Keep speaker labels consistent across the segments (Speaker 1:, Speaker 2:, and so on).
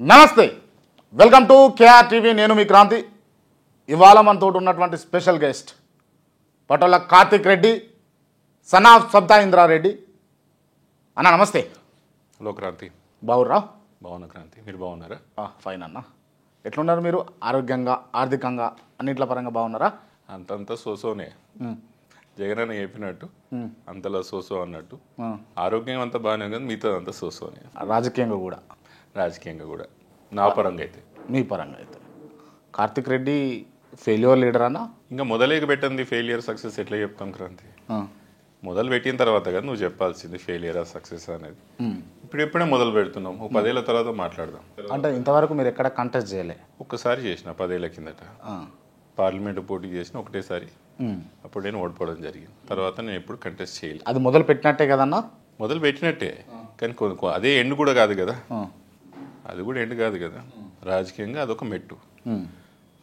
Speaker 1: నమస్తే, welcome to KR TV. నేను మీ క్రాంతి. ఇవాళ మనతో ఉన్నటువంటి special guest Patola Karthik Reddy, son of Sabitha Indra Reddy. అన్న నమస్తే.
Speaker 2: హలో క్రాంతి.
Speaker 1: బాగుర్రా?
Speaker 2: బాగున్నా క్రాంతి, మీరు బాగున్నారా?
Speaker 1: ఫైన్ అన్న. ఎట్లున్నారు మీరు? ఆరోగ్యంగా, ఆర్థికంగా, అన్నింటి పరంగా బాగున్నారా?
Speaker 2: అంతంతా సోసోనే. జగన్ అన్న చెప్పినట్టు అంతలా సోసో అన్నట్టు. ఆరోగ్యం అంతా బాగానే ఉంది, మిగతా అంతా సోసోనే.
Speaker 1: రాజకీయంగా కూడా?
Speaker 2: రాజకీయంగా కూడా. నా పరంగా అయితే.
Speaker 1: మీ పరంగా అయితే కార్తిక్ రెడ్డి ఫెయిల్యూర్ లీడర్ అన్న?
Speaker 2: ఇంకా మొదలేక పెట్టింది ఫెయిలియర్ సక్సెస్ ఎట్లా చెప్తాం క్రాంతి? మొదలు పెట్టిన తర్వాత కదా నువ్వు చెప్పాల్సింది ఫెయిలియరా సక్సెస్ అనేది. ఇప్పుడు ఎప్పుడే మొదలు పెడుతున్నాం, 10 ఏళ్ళ తర్వాత మాట్లాడదాం.
Speaker 1: అంటే ఇంతవరకు మీరు ఎక్కడ కంటెస్ట్ చేయలే?
Speaker 2: ఒక్కసారి చేసిన 10 ఏళ్ళ కిందట పార్లమెంటు పోటీ చేసిన ఒకటేసారి. అప్పుడు నేను ఓడిపోవడం జరిగింది. తర్వాత నేను ఎప్పుడు కంటెస్ట్ చేయలేదు.
Speaker 1: అది మొదలు పెట్టినట్టే కదన్నా?
Speaker 2: మొదలు పెట్టినట్టే, కానీ అదే ఎండ్ కూడా కాదు కదా. అది కూడా ఎండ్ కాదు కదా. రాజకీయంగా అదొక మెట్టు.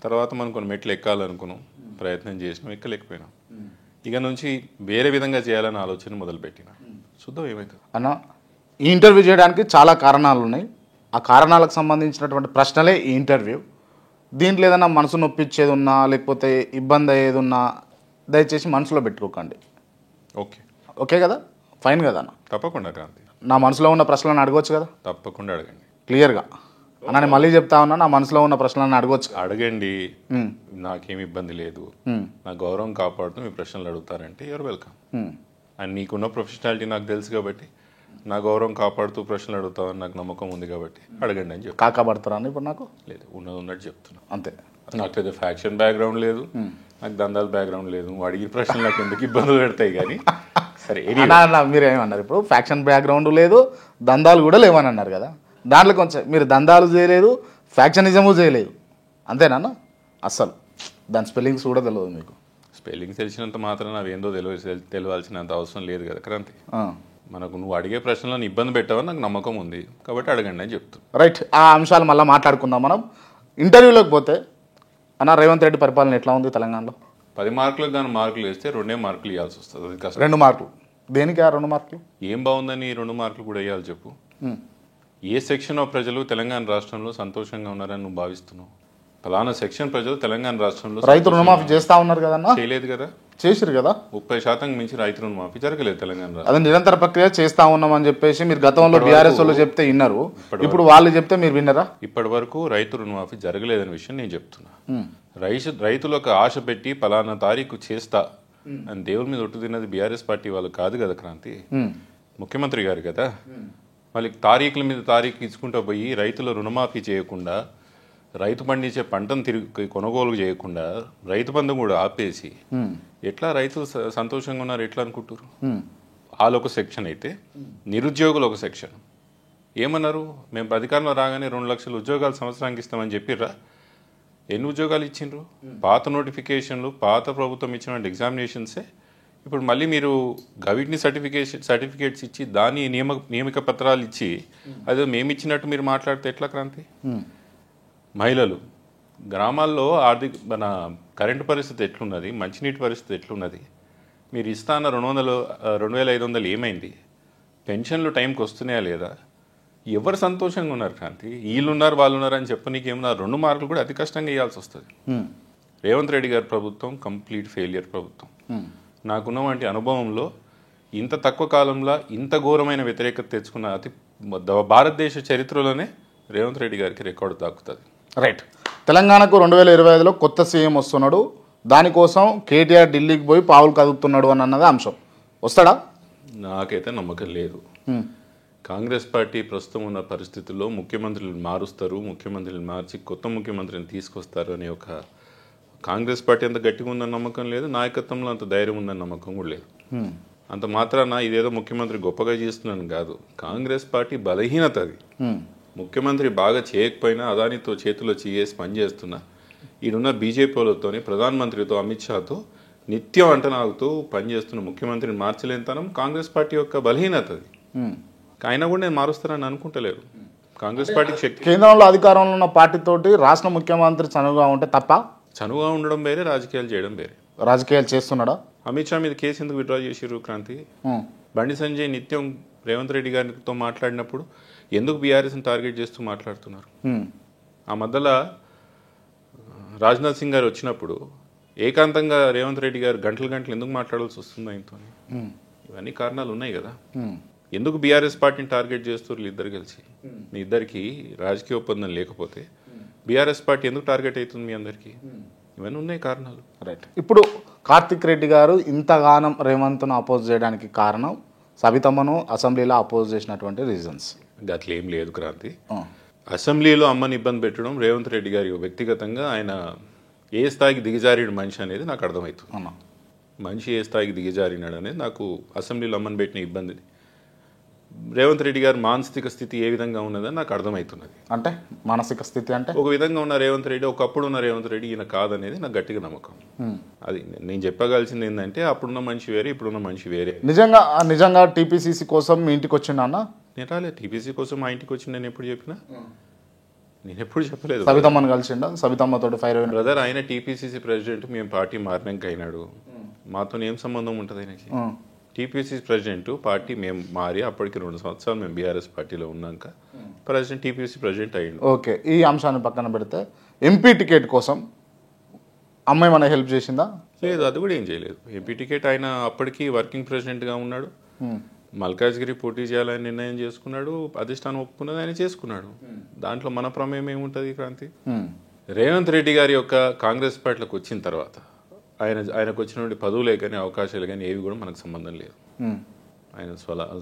Speaker 2: తర్వాత మనం కొన్ని మెట్లు ఎక్కాలనుకున్నాం, ప్రయత్నం చేసినాం, ఎక్కలేకపోయినాం. ఇక నుంచి వేరే విధంగా చేయాలని ఆలోచన మొదలుపెట్టిన. చూద్దాం ఏమవుతుంది.
Speaker 1: అన్న, ఈ ఇంటర్వ్యూ చేయడానికి చాలా కారణాలు ఉన్నాయి. ఆ కారణాలకు సంబంధించినటువంటి ప్రశ్నలే ఈ ఇంటర్వ్యూ. దీంట్లో ఏదైనా మనసు నొప్పించేది ఉన్నా, లేకపోతే ఇబ్బంది అయ్యేది ఉన్నా దయచేసి మనసులో పెట్టుకోకండి.
Speaker 2: ఓకే?
Speaker 1: ఓకే కదా? ఫైన్ కదా అన్న?
Speaker 2: తప్పకుండా క్రాంతి.
Speaker 1: నా మనసులో ఉన్న ప్రశ్నలను అడగవచ్చు కదా?
Speaker 2: తప్పకుండా అడగండి,
Speaker 1: క్లియర్గా. అన్న నేను మళ్ళీ చెప్తా ఉన్నా, నా మనసులో ఉన్న ప్రశ్నలను అడగవచ్చు.
Speaker 2: అడగండి, నాకేమి ఇబ్బంది లేదు. నా గౌరవం కాపాడుతూ మీ ప్రశ్నలు అడుగుతారంటే యూఆర్ వెల్కమ్. అండ్ నీకున్న ప్రొఫెషనాలిటీ నాకు తెలుసు కాబట్టి, నా గౌరవం కాపాడుతూ ప్రశ్నలు అడుగుతావని నాకు నమ్మకం ఉంది కాబట్టి అడగండి అని చెప్పి.
Speaker 1: కాకపడతారా అని ఇప్పుడు? నాకు
Speaker 2: లేదు, ఉన్నట్టు చెప్తున్నా
Speaker 1: అంతే.
Speaker 2: నాకు పెద్ద ఫ్యాక్షన్ బ్యాక్గ్రౌండ్ లేదు, నాకు దందాల బ్యాక్గ్రౌండ్ లేదు. నువ్వు అడిగిన ప్రశ్నలు నాకు ఎందుకు ఇబ్బందులు పెడతాయి కానీ. సరే,
Speaker 1: మీరు ఏమన్నారు ఇప్పుడు? ఫ్యాక్షన్ బ్యాక్గ్రౌండ్ లేదు, దందాలు కూడా లేవని అన్నారు కదా. దాంట్లో కొంచెం మీరు దందాలు చేయలేదు, ఫ్యాక్షనిజము చేయలేదు, అంతేనా? అస్సలు దాని స్పెల్లింగ్స్ కూడా తెలియదు మీకు?
Speaker 2: స్పెల్లింగ్స్ తెలిసినంత మాత్రం అవి ఏందో తెలియాల్సినంత అవసరం లేదు కదా క్రాంతి. మనకు నువ్వు అడిగే ప్రశ్నలను ఇబ్బంది పెట్టావని నాకు నమ్మకం ఉంది కాబట్టి అడగండి అని చెప్తాను.
Speaker 1: రైట్, ఆ అంశాలు మళ్ళీ మాట్లాడుకుందాం మనం. ఇంటర్వ్యూలోకి పోతే అన్న, రేవంత్ రెడ్డి పరిపాలన ఎట్లా ఉంది తెలంగాణలో?
Speaker 2: 10 మార్కులకు కానీ మార్కులు వేస్తే 2 మార్కులు ఇవ్వాల్సి వస్తుంది. అది కష్టం.
Speaker 1: 2 మార్కులు దేనికి? ఆ 2 మార్కులు
Speaker 2: ఏం బాగుందని 2 మార్కులు కూడా వేయాలి చెప్పు? ఏ సెక్షన్ ఆఫ్ ప్రజలు తెలంగాణ రాష్ట్రంలో సంతోషంగా ఉన్నారని నువ్వు భావిస్తున్నావు? ఫలానా సెక్షన్ ప్రజలు తెలంగాణ రాష్ట్రంలో
Speaker 1: రైతు రుణమాఫీ చేస్తా ఉన్నారు కదన్నా?
Speaker 2: చేయలేదు కదా.
Speaker 1: చేసిరు కదా.
Speaker 2: 30% మించి రైతు రుణమాఫీ జరగలేదు తెలంగాణ.
Speaker 1: అదే నిరంతర ప్రక్రియ చేస్తా ఉన్నామని చెప్పేసి మీరు గతంలో బీఆర్ఎస్ వాళ్ళు చెప్తే విన్నారు, ఇప్పుడు వాళ్ళు చెప్తే మీరు విన్నారా?
Speaker 2: ఇప్పటి వరకు రైతు రుణమాఫీ జరగలేదనే విషయం నేను చెప్తున్నా. రైతులకు ఆశ పెట్టి ఫలానా తారీఖు చేస్తా అని దేవుడి మీద ఒట్టు తిన్నది బీఆర్ఎస్ పార్టీ వాళ్ళు కాదు కదా క్రాంతి, ముఖ్యమంత్రి గారు కదా. మళ్ళీ తారీఖుల మీద తారీఖు ఇచ్చుకుంటూ పోయి రైతుల రుణమాఫీ చేయకుండా, రైతు పండించే పంటను తిరిగి కొనుగోలు చేయకుండా, రైతు బంధం కూడా ఆపేసి ఎట్లా రైతులు సంతోషంగా ఉన్నారు ఎట్లా అనుకుంటారు? వాళ్ళు ఒక సెక్షన్ అయితే, నిరుద్యోగులు ఒక సెక్షన్. ఏమన్నారు? మేము అధికారంలో రాగానే 2 లక్షల ఉద్యోగాలు సంవత్సరానికి ఇస్తామని చెప్పిర్రా? ఎన్ని ఉద్యోగాలు ఇచ్చిండ్రు? పాత నోటిఫికేషన్లు, పాత ప్రభుత్వం ఇచ్చిన ఎగ్జామినేషన్సే ఇప్పుడు మళ్ళీ మీరు గవిట్ని సర్టిఫికేట్స్ ఇచ్చి దాని నియామక పత్రాలు ఇచ్చి అదే మేము ఇచ్చినట్టు మీరు మాట్లాడితే ఎట్లా క్రాంతి? మహిళలు గ్రామాల్లో మన కరెంటు పరిస్థితి ఎట్లున్నది, మంచినీటి పరిస్థితి ఎట్లున్నది? మీరు ఇస్తాన్న 2,500 ఏమైంది? పెన్షన్లు టైంకి వస్తున్నాయా లేదా? ఎవరు సంతోషంగా ఉన్నారు క్రాంతి? వీళ్ళున్నారు వాళ్ళు ఉన్నారు అని చెప్పు. నీకేమన్నా 2 మార్కులు కూడా అతి కష్టంగా ఇవ్వాల్సి వస్తుంది. రేవంత్ రెడ్డి గారి ప్రభుత్వం కంప్లీట్ ఫెయిలియర్ ప్రభుత్వం. నాకున్న వంటి అనుభవంలో ఇంత తక్కువ కాలంలో ఇంత ఘోరమైన వ్యతిరేకత తెచ్చుకున్న భారతదేశ చరిత్రలోనే రేవంత్ రెడ్డి గారికి రికార్డు దాక్కుతుంది.
Speaker 1: రైట్. తెలంగాణకు 2025లో కొత్త సీఎం వస్తున్నాడు, దానికోసం కేటీఆర్ ఢిల్లీకి పోయి పావులు కదుపుతున్నాడు అని అన్నది అంశం. వస్తాడా?
Speaker 2: నాకైతే నమ్మకం లేదు. కాంగ్రెస్ పార్టీ ప్రస్తుతం ఉన్న పరిస్థితుల్లో ముఖ్యమంత్రులను మారుస్తారు, ముఖ్యమంత్రిని మార్చి కొత్త ముఖ్యమంత్రిని తీసుకొస్తారు అనే ఒక కాంగ్రెస్ పార్టీ అంత గట్టిగా ఉందని నమ్మకం లేదు, నాయకత్వంలో అంత ధైర్యం ఉందని నమ్మకం కూడా లేదు. అంత మాత్రాన ఇదేదో ముఖ్యమంత్రి గొప్పగా చేస్తున్నాను కాదు, కాంగ్రెస్ పార్టీ బలహీనత అది. ముఖ్యమంత్రి బాగా చేయకపోయినా అదానితో చేతిలో చేసి పనిచేస్తున్నా ఈడున్న బీజేపీ వాళ్ళతోని, ప్రధానమంత్రితో, అమిత్ షాతో నిత్యం అంటనాగుతూ పనిచేస్తున్న ముఖ్యమంత్రిని మార్చలేనితనం కాంగ్రెస్ పార్టీ యొక్క బలహీనత అది. అయినా కూడా నేను మారుస్తానని అనుకుంటలేరు. కాంగ్రెస్ పార్టీకి శక్తి.
Speaker 1: కేంద్రంలో అధికారంలో ఉన్న పార్టీతోటి రాష్ట్ర ముఖ్యమంత్రి చనువుగా ఉంటే తప్ప?
Speaker 2: చనువుగా ఉండడం వేరే, రాజకీయాలు చేయడం వేరే.
Speaker 1: రాజకీయాలు చేస్తున్నాడా?
Speaker 2: అమిత్ షా మీద కేసు ఎందుకు విత్డ్రా చేసిర్రు క్రాంతి? బండి సంజయ్ నిత్యం రేవంత్ రెడ్డి గారితో మాట్లాడినప్పుడు ఎందుకు బీఆర్ఎస్ని టార్గెట్ చేస్తూ మాట్లాడుతున్నారు? ఆ మధ్యలో రాజ్నాథ్ సింగ్ గారు వచ్చినప్పుడు ఏకాంతంగా రేవంత్ రెడ్డి గారు గంటలు గంటలు ఎందుకు మాట్లాడాల్సి వస్తుంది ఆయనతో? ఇవన్నీ కారణాలు ఉన్నాయి కదా. ఎందుకు బీఆర్ఎస్ పార్టీని టార్గెట్ చేస్తారు ఇద్దరు కలిసి? మీ ఇద్దరికి రాజకీయ ఒప్పందం లేకపోతే బీఆర్ఎస్ పార్టీ ఎందుకు టార్గెట్ అవుతుంది మీ అందరికీ? ఇవన్నీ ఉన్నాయి కారణాలు.
Speaker 1: రైట్. ఇప్పుడు కార్తిక్ రెడ్డి గారు ఇంతగానం రేవంత్ను అపోజ్ చేయడానికి కారణం సబితమ్మను అసెంబ్లీలో అపోజ్ చేసినటువంటి రీజన్స్?
Speaker 2: అట్లా ఏం లేదు క్రాంతి. అసెంబ్లీలో అమ్మని ఇబ్బంది పెట్టడం రేవంత్ రెడ్డి గారి వ్యక్తిగతంగా ఆయన ఏ స్థాయికి దిగజారిన మనిషి అనేది నాకు అర్థమవుతుంది. మనిషి ఏ స్థాయికి దిగజారినాడు అనేది నాకు అసెంబ్లీలో అమ్మని పెట్టిన ఇబ్బంది, రేవంత్ రెడ్డి గారి మానసిక స్థితి ఏ విధంగా ఉన్నదని నాకు అర్థమవుతున్నది.
Speaker 1: అంటే మానసిక స్థితి అంటే
Speaker 2: ఒక విధంగా ఉన్న రేవంత్ రెడ్డి, ఒకప్పుడు ఉన్న రేవంత్ రెడ్డి ఈయన కాదనేది నాకు గట్టిగా నమ్మకం. అది నేను చెప్పగలిసింది ఏంటంటే అప్పుడున్న మనిషి వేరే, ఇప్పుడున్న మనిషి వేరే.
Speaker 1: నిజంగా టీపీసీసీ కోసం మీ ఇంటికి వచ్చిండా అన్న?
Speaker 2: నేను రాలేదు టీపీసీ కోసం. మా ఇంటికి వచ్చి నేను ఎప్పుడు చెప్పినా? నేను ఎప్పుడు చెప్పలేదు.
Speaker 1: సబితమ్మను కలిసిండా? సబితమ్మతో ఫైర్ అయిన
Speaker 2: బ్రదర్, ఆయన టీపీసీసీ ప్రెసిడెంట్, మేము పార్టీ మారినాక అయినాడు. మాతో ఏం సంబంధం ఉంటుంది ఆయనకి? టీపీసీసీ ప్రెసిడెంట్, పార్టీ మేము మారి అప్పటికి 2 సంవత్సరాలు మేము బీఆర్ఎస్ పార్టీలో ఉన్నాక ప్రెసిడెంట్, టీపీసీ ప్రెసిడెంట్ అయ్యిండు.
Speaker 1: ఓకే. ఈ అంశాన్ని పక్కన పెడితే ఎంపీ టికెట్ కోసం అమ్మాయి మన హెల్ప్ చేసిందా?
Speaker 2: లేదు, అది కూడా ఏం చేయలేదు. ఎంపీ టికెట్ ఆయన అప్పటికి వర్కింగ్ ప్రెసిడెంట్గా ఉన్నాడు. మల్కాజ్గిరి పోటీ చేయాలని నిర్ణయం చేసుకున్నాడు, అధిష్టానం ఒప్పుకున్నది, ఆయన చేసుకున్నాడు. దాంట్లో మన ప్రమేయం ఏముంటుంది క్రాంతి? రేవంత్ రెడ్డి గారి యొక్క కాంగ్రెస్ పార్టీలోకి వచ్చిన తర్వాత ఆయనకు వచ్చినటువంటి పదవులే కానీ అవకాశాలు కానీ ఏవి కూడా మనకు సంబంధం లేదు. ఆయన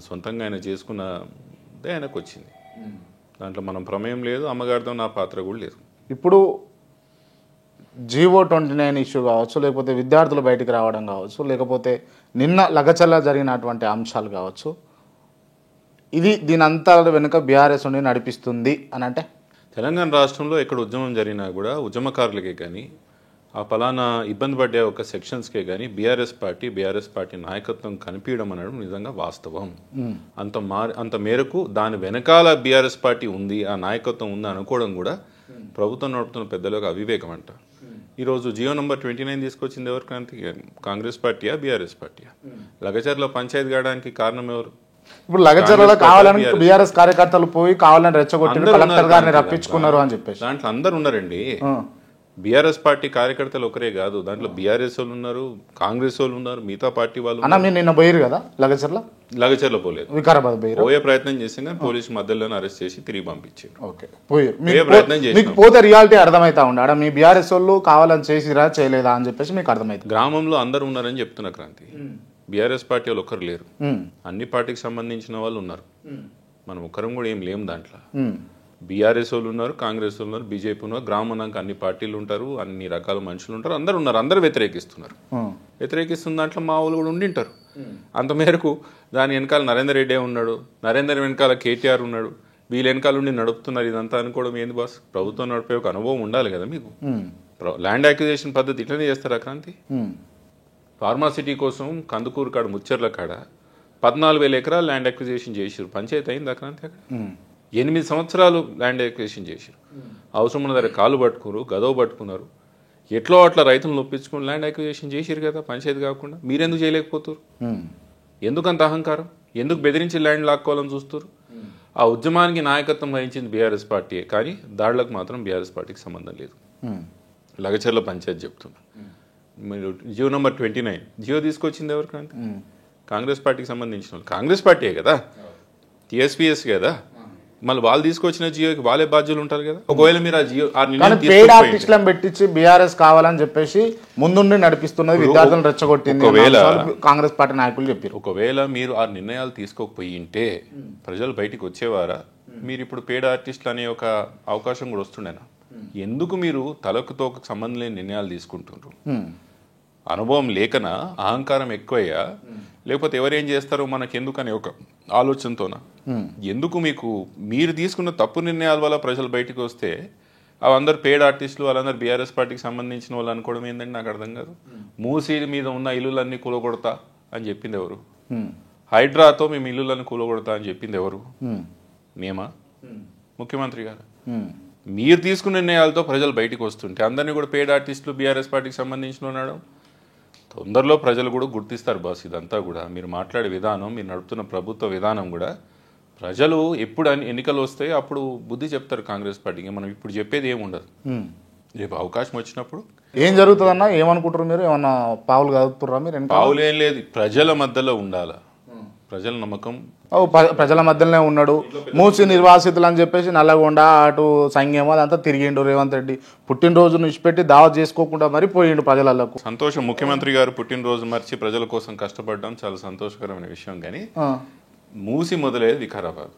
Speaker 2: సొంతంగా ఆయన చేసుకున్నదే ఆయనకు వచ్చింది. దాంట్లో మనం ప్రమేయం లేదు, అమ్మగారితో నా పాత్ర కూడా లేదు.
Speaker 1: ఇప్పుడు జీవో 29 ఇష్యూ కావచ్చు, లేకపోతే విద్యార్థులు బయటికి రావడం కావచ్చు, లేకపోతే నిన్న లగచల్ల జరిగినటువంటి అంశాలు కావచ్చు, ఇది దీని అంతా వెనుక బీఆర్ఎస్ ఉండి నడిపిస్తుంది అని అంటే?
Speaker 2: తెలంగాణ రాష్ట్రంలో ఎక్కడ ఉద్యమం జరిగినా కూడా ఉద్యమకారులకే కానీ ఆ పలానా ఇబ్బంది పడ్డే ఒక సెక్షన్స్కే కానీ బీఆర్ఎస్ పార్టీ నాయకత్వం కనిపించడం అనడం నిజంగా వాస్తవం. అంత మేరకు దాని వెనకాల బీఆర్ఎస్ పార్టీ ఉంది, ఆ నాయకత్వం ఉంది అనుకోవడం కూడా ప్రభుత్వం నడుపుతున్న పెద్దలకు అవివేకం అంట. ఈరోజు జియో నంబర్ 29 తీసుకొచ్చింది ఎవరు క్రాంతి? కాంగ్రెస్ పార్టీయా, బీఆర్ఎస్ పార్టీయా? లగచర్లో పంచాయతీ కావడానికి కారణం ఎవరు?
Speaker 1: ఇప్పుడు లగచర్లలో కావాలని బీఆర్ఎస్ కార్యకర్తలు పోయి కావాలని రెచ్చగొట్టి కలెక్టర్ గారిని రప్పించుకున్నారు అని చెప్పేసి
Speaker 2: దాంట్లో అందరు ఉన్నారండి. బీఆర్ఎస్ పార్టీ కార్యకర్తలు ఒకరే కాదు, దాంట్లో బీఆర్ఎస్ వాళ్ళు ఉన్నారు, కాంగ్రెస్ వాళ్ళు ఉన్నారు, మిగతా పార్టీ వాళ్ళు.
Speaker 1: అన్న మీరు నిన్న పోయారు కదా లగచర్లో పోలేదు, వికారాబాద్
Speaker 2: పోయే ప్రయత్నం చేసి కానీ పోలీసు మధ్యలో అరెస్ట్ చేసి తిరిగి పంపించారు.
Speaker 1: ఓకే, పోయారు. పోతే రియాలిటీ అర్థమైతా ఉండే ఆడ మీ బీఆర్ఎస్ వాళ్ళు కావాలని చేసిరా చేయలేదా అని చెప్పేసి మీకు అర్థమైంది.
Speaker 2: గ్రామంలో అందరు ఉన్నారని చెప్తున్నా క్రాంతి. బీఆర్ఎస్ పార్టీ వాళ్ళు ఒక్కరు లేరు, అన్ని పార్టీకి సంబంధించిన వాళ్ళు ఉన్నారు. మనం ఒక్కరం కూడా ఏం లేము దాంట్లో. బీఆర్ఎస్ వాళ్ళు ఉన్నారు, కాంగ్రెస్ వాళ్ళు ఉన్నారు, బీజేపీ ఉన్నారు, గ్రామం అన్ని పార్టీలు ఉంటారు, అన్ని రకాల మనుషులు ఉంటారు, అందరు ఉన్నారు, అందరు వ్యతిరేకిస్తున్నారు. వ్యతిరేకిస్తున్న దాంట్లో మా వాళ్ళు కూడా ఉండింటారు. అంత మేరకు దాని వెనకాల నరేందర్ రెడ్డి ఉన్నాడు, నరేందర్ వెనకాల కేటీఆర్ ఉన్నాడు, వీళ్ళ వెనకాల ఉండి నడుపుతున్నారు. ఇదంతా అనుకోవడం ఏంది బాస్? ప్రభుత్వం నడిపే ఒక అనుభవం ఉండాలి కదా మీకు. ల్యాండ్ అక్విజిషన్ పద్ధతి ఇట్లనే చేస్తారా క్రాంతి? ఫార్మాసిటీ కోసం కందుకూరు కాడ, ముచ్చర్ల కాడ 14,000 ఎకరాలు ల్యాండ్ అక్విజిషన్ చేసారు. పంచాయతీ అయిందా క్రాంతి? అక్కడ 8 సంవత్సరాలు ల్యాండ్ అక్విజిషన్ చేశారు. అవసరం ఉన్న దగ్గర కాలు పట్టుకున్నారు, గదవ పట్టుకున్నారు, ఎట్లో అట్లా రైతులను ఒప్పించుకుని ల్యాండ్ అక్విజిషన్ చేశారు కదా పంచాయతీ కాకుండా. మీరెందుకు చేయలేకపోతారు? ఎందుకంత అహంకారం? ఎందుకు బెదిరించి ల్యాండ్ లాక్కోవాలని చూస్తారు? ఆ ఉద్యమానికి నాయకత్వం వహించింది బీఆర్ఎస్ పార్టీయే, కానీ దాడులకు మాత్రం బీఆర్ఎస్ పార్టీకి సంబంధం లేదు. లగచర్ల పంచాయతీ చెప్తున్నా. మీరు జియో నంబర్ 29 జియో తీసుకొచ్చింది ఎవరు క్రాంతి? కాంగ్రెస్ పార్టీకి సంబంధించిన వాళ్ళు. కాంగ్రెస్ పార్టీయే కదా, టీఎస్పీఎస్ కదా, మళ్ళీ వాళ్ళు తీసుకొచ్చిన జియోకి వాళ్ళే బాధ్యులు ఉంటారు కదా. ఒకవేళ మీరు ఆ జియో
Speaker 1: పెయిడ్ ఆర్టిస్టులను పెట్టించి బీఆర్ఎస్ కావాలని చెప్పేసి ముందుండి నడిపిస్తున్నది, విద్యార్థులను రెచ్చగొట్టింది, కాంగ్రెస్ పార్టీ నాయకులు చెప్పారు.
Speaker 2: ఒకవేళ మీరు ఆ నిర్ణయాలు తీసుకోకపోయి ఉంటే ప్రజలు బయటికి వచ్చేవారా? మీరు ఇప్పుడు పెయిడ్ ఆర్టిస్టులు అనే ఒక అవకాశం కూడా వస్తుండేనా? ఎందుకు మీరు తలకు తోకకు సంబంధం లేని నిర్ణయాలు తీసుకుంటున్నారు? అనుభవం లేకనా, అహంకారం ఎక్కువయ్యా, లేకపోతే ఎవరేం చేస్తారో మనకెందుకనే ఒక ఆలోచనతోనా? ఎందుకు మీకు మీరు తీసుకున్న తప్పు నిర్ణయాల వల్ల ప్రజలు బయటకు వస్తే అవందరు పెయిడ్ ఆర్టిస్టులు, వాళ్ళందరూ బీఆర్ఎస్ పార్టీకి సంబంధించిన వాళ్ళు అనుకోవడం ఏంటంటే నాకు అర్థం కాదు. మూసీ మీద ఉన్న ఇల్లులన్నీ కూలగొడతా అని చెప్పింది ఎవరు? హైడ్రాతో మేము ఇల్లులన్నీ కూలగొడతా అని చెప్పింది ఎవరు? మేమా? ముఖ్యమంత్రి గారు. మీరు తీసుకున్న నిర్ణయాలతో ప్రజలు బయటకు వస్తుంటే అందరినీ కూడా పెయిడ్ ఆర్టిస్టులు బీఆర్ఎస్ పార్టీకి సంబంధించిన ఉన్నాడు. తొందరలో ప్రజలు కూడా గుర్తిస్తారు బాస్. ఇదంతా కూడా మీరు మాట్లాడే విధానం, మీరు నడుపుతున్న ప్రభుత్వ విధానం కూడా ప్రజలు ఎప్పుడు ఎన్నికలు వస్తాయి అప్పుడు బుద్ధి చెప్తారు కాంగ్రెస్ పార్టీకి. మనం ఇప్పుడు చెప్పేది ఏమి ఉండదు. రేపు అవకాశం వచ్చినప్పుడు
Speaker 1: ఏం జరుగుతుందన్న ఏమనుకుంటారు మీరు? ఏమన్నా పావులు కదుపుతుర్రా మీరు?
Speaker 2: పావులు ఏం లేదు, ప్రజల మధ్యలో ఉండాలా, ప్రజల నమ్మకం.
Speaker 1: ప్రజల మధ్యలోనే ఉన్నాడు. మూసి నిర్వాసితులు అని చెప్పేసి నల్లగొండ అటు సంఘం అదంతా తిరిగిండు రేవంత్ రెడ్డి. పుట్టినరోజును ఇచ్చిపెట్టి దావత్ చేసుకోకుండా మరి పోయిండు ప్రజలకు.
Speaker 2: సంతోషం, ముఖ్యమంత్రి గారు పుట్టినరోజు మర్చి ప్రజల కోసం కష్టపడడం చాలా సంతోషకరమైన విషయం. కానీ మూసి మొదలయ్యేది వికారాబాద్.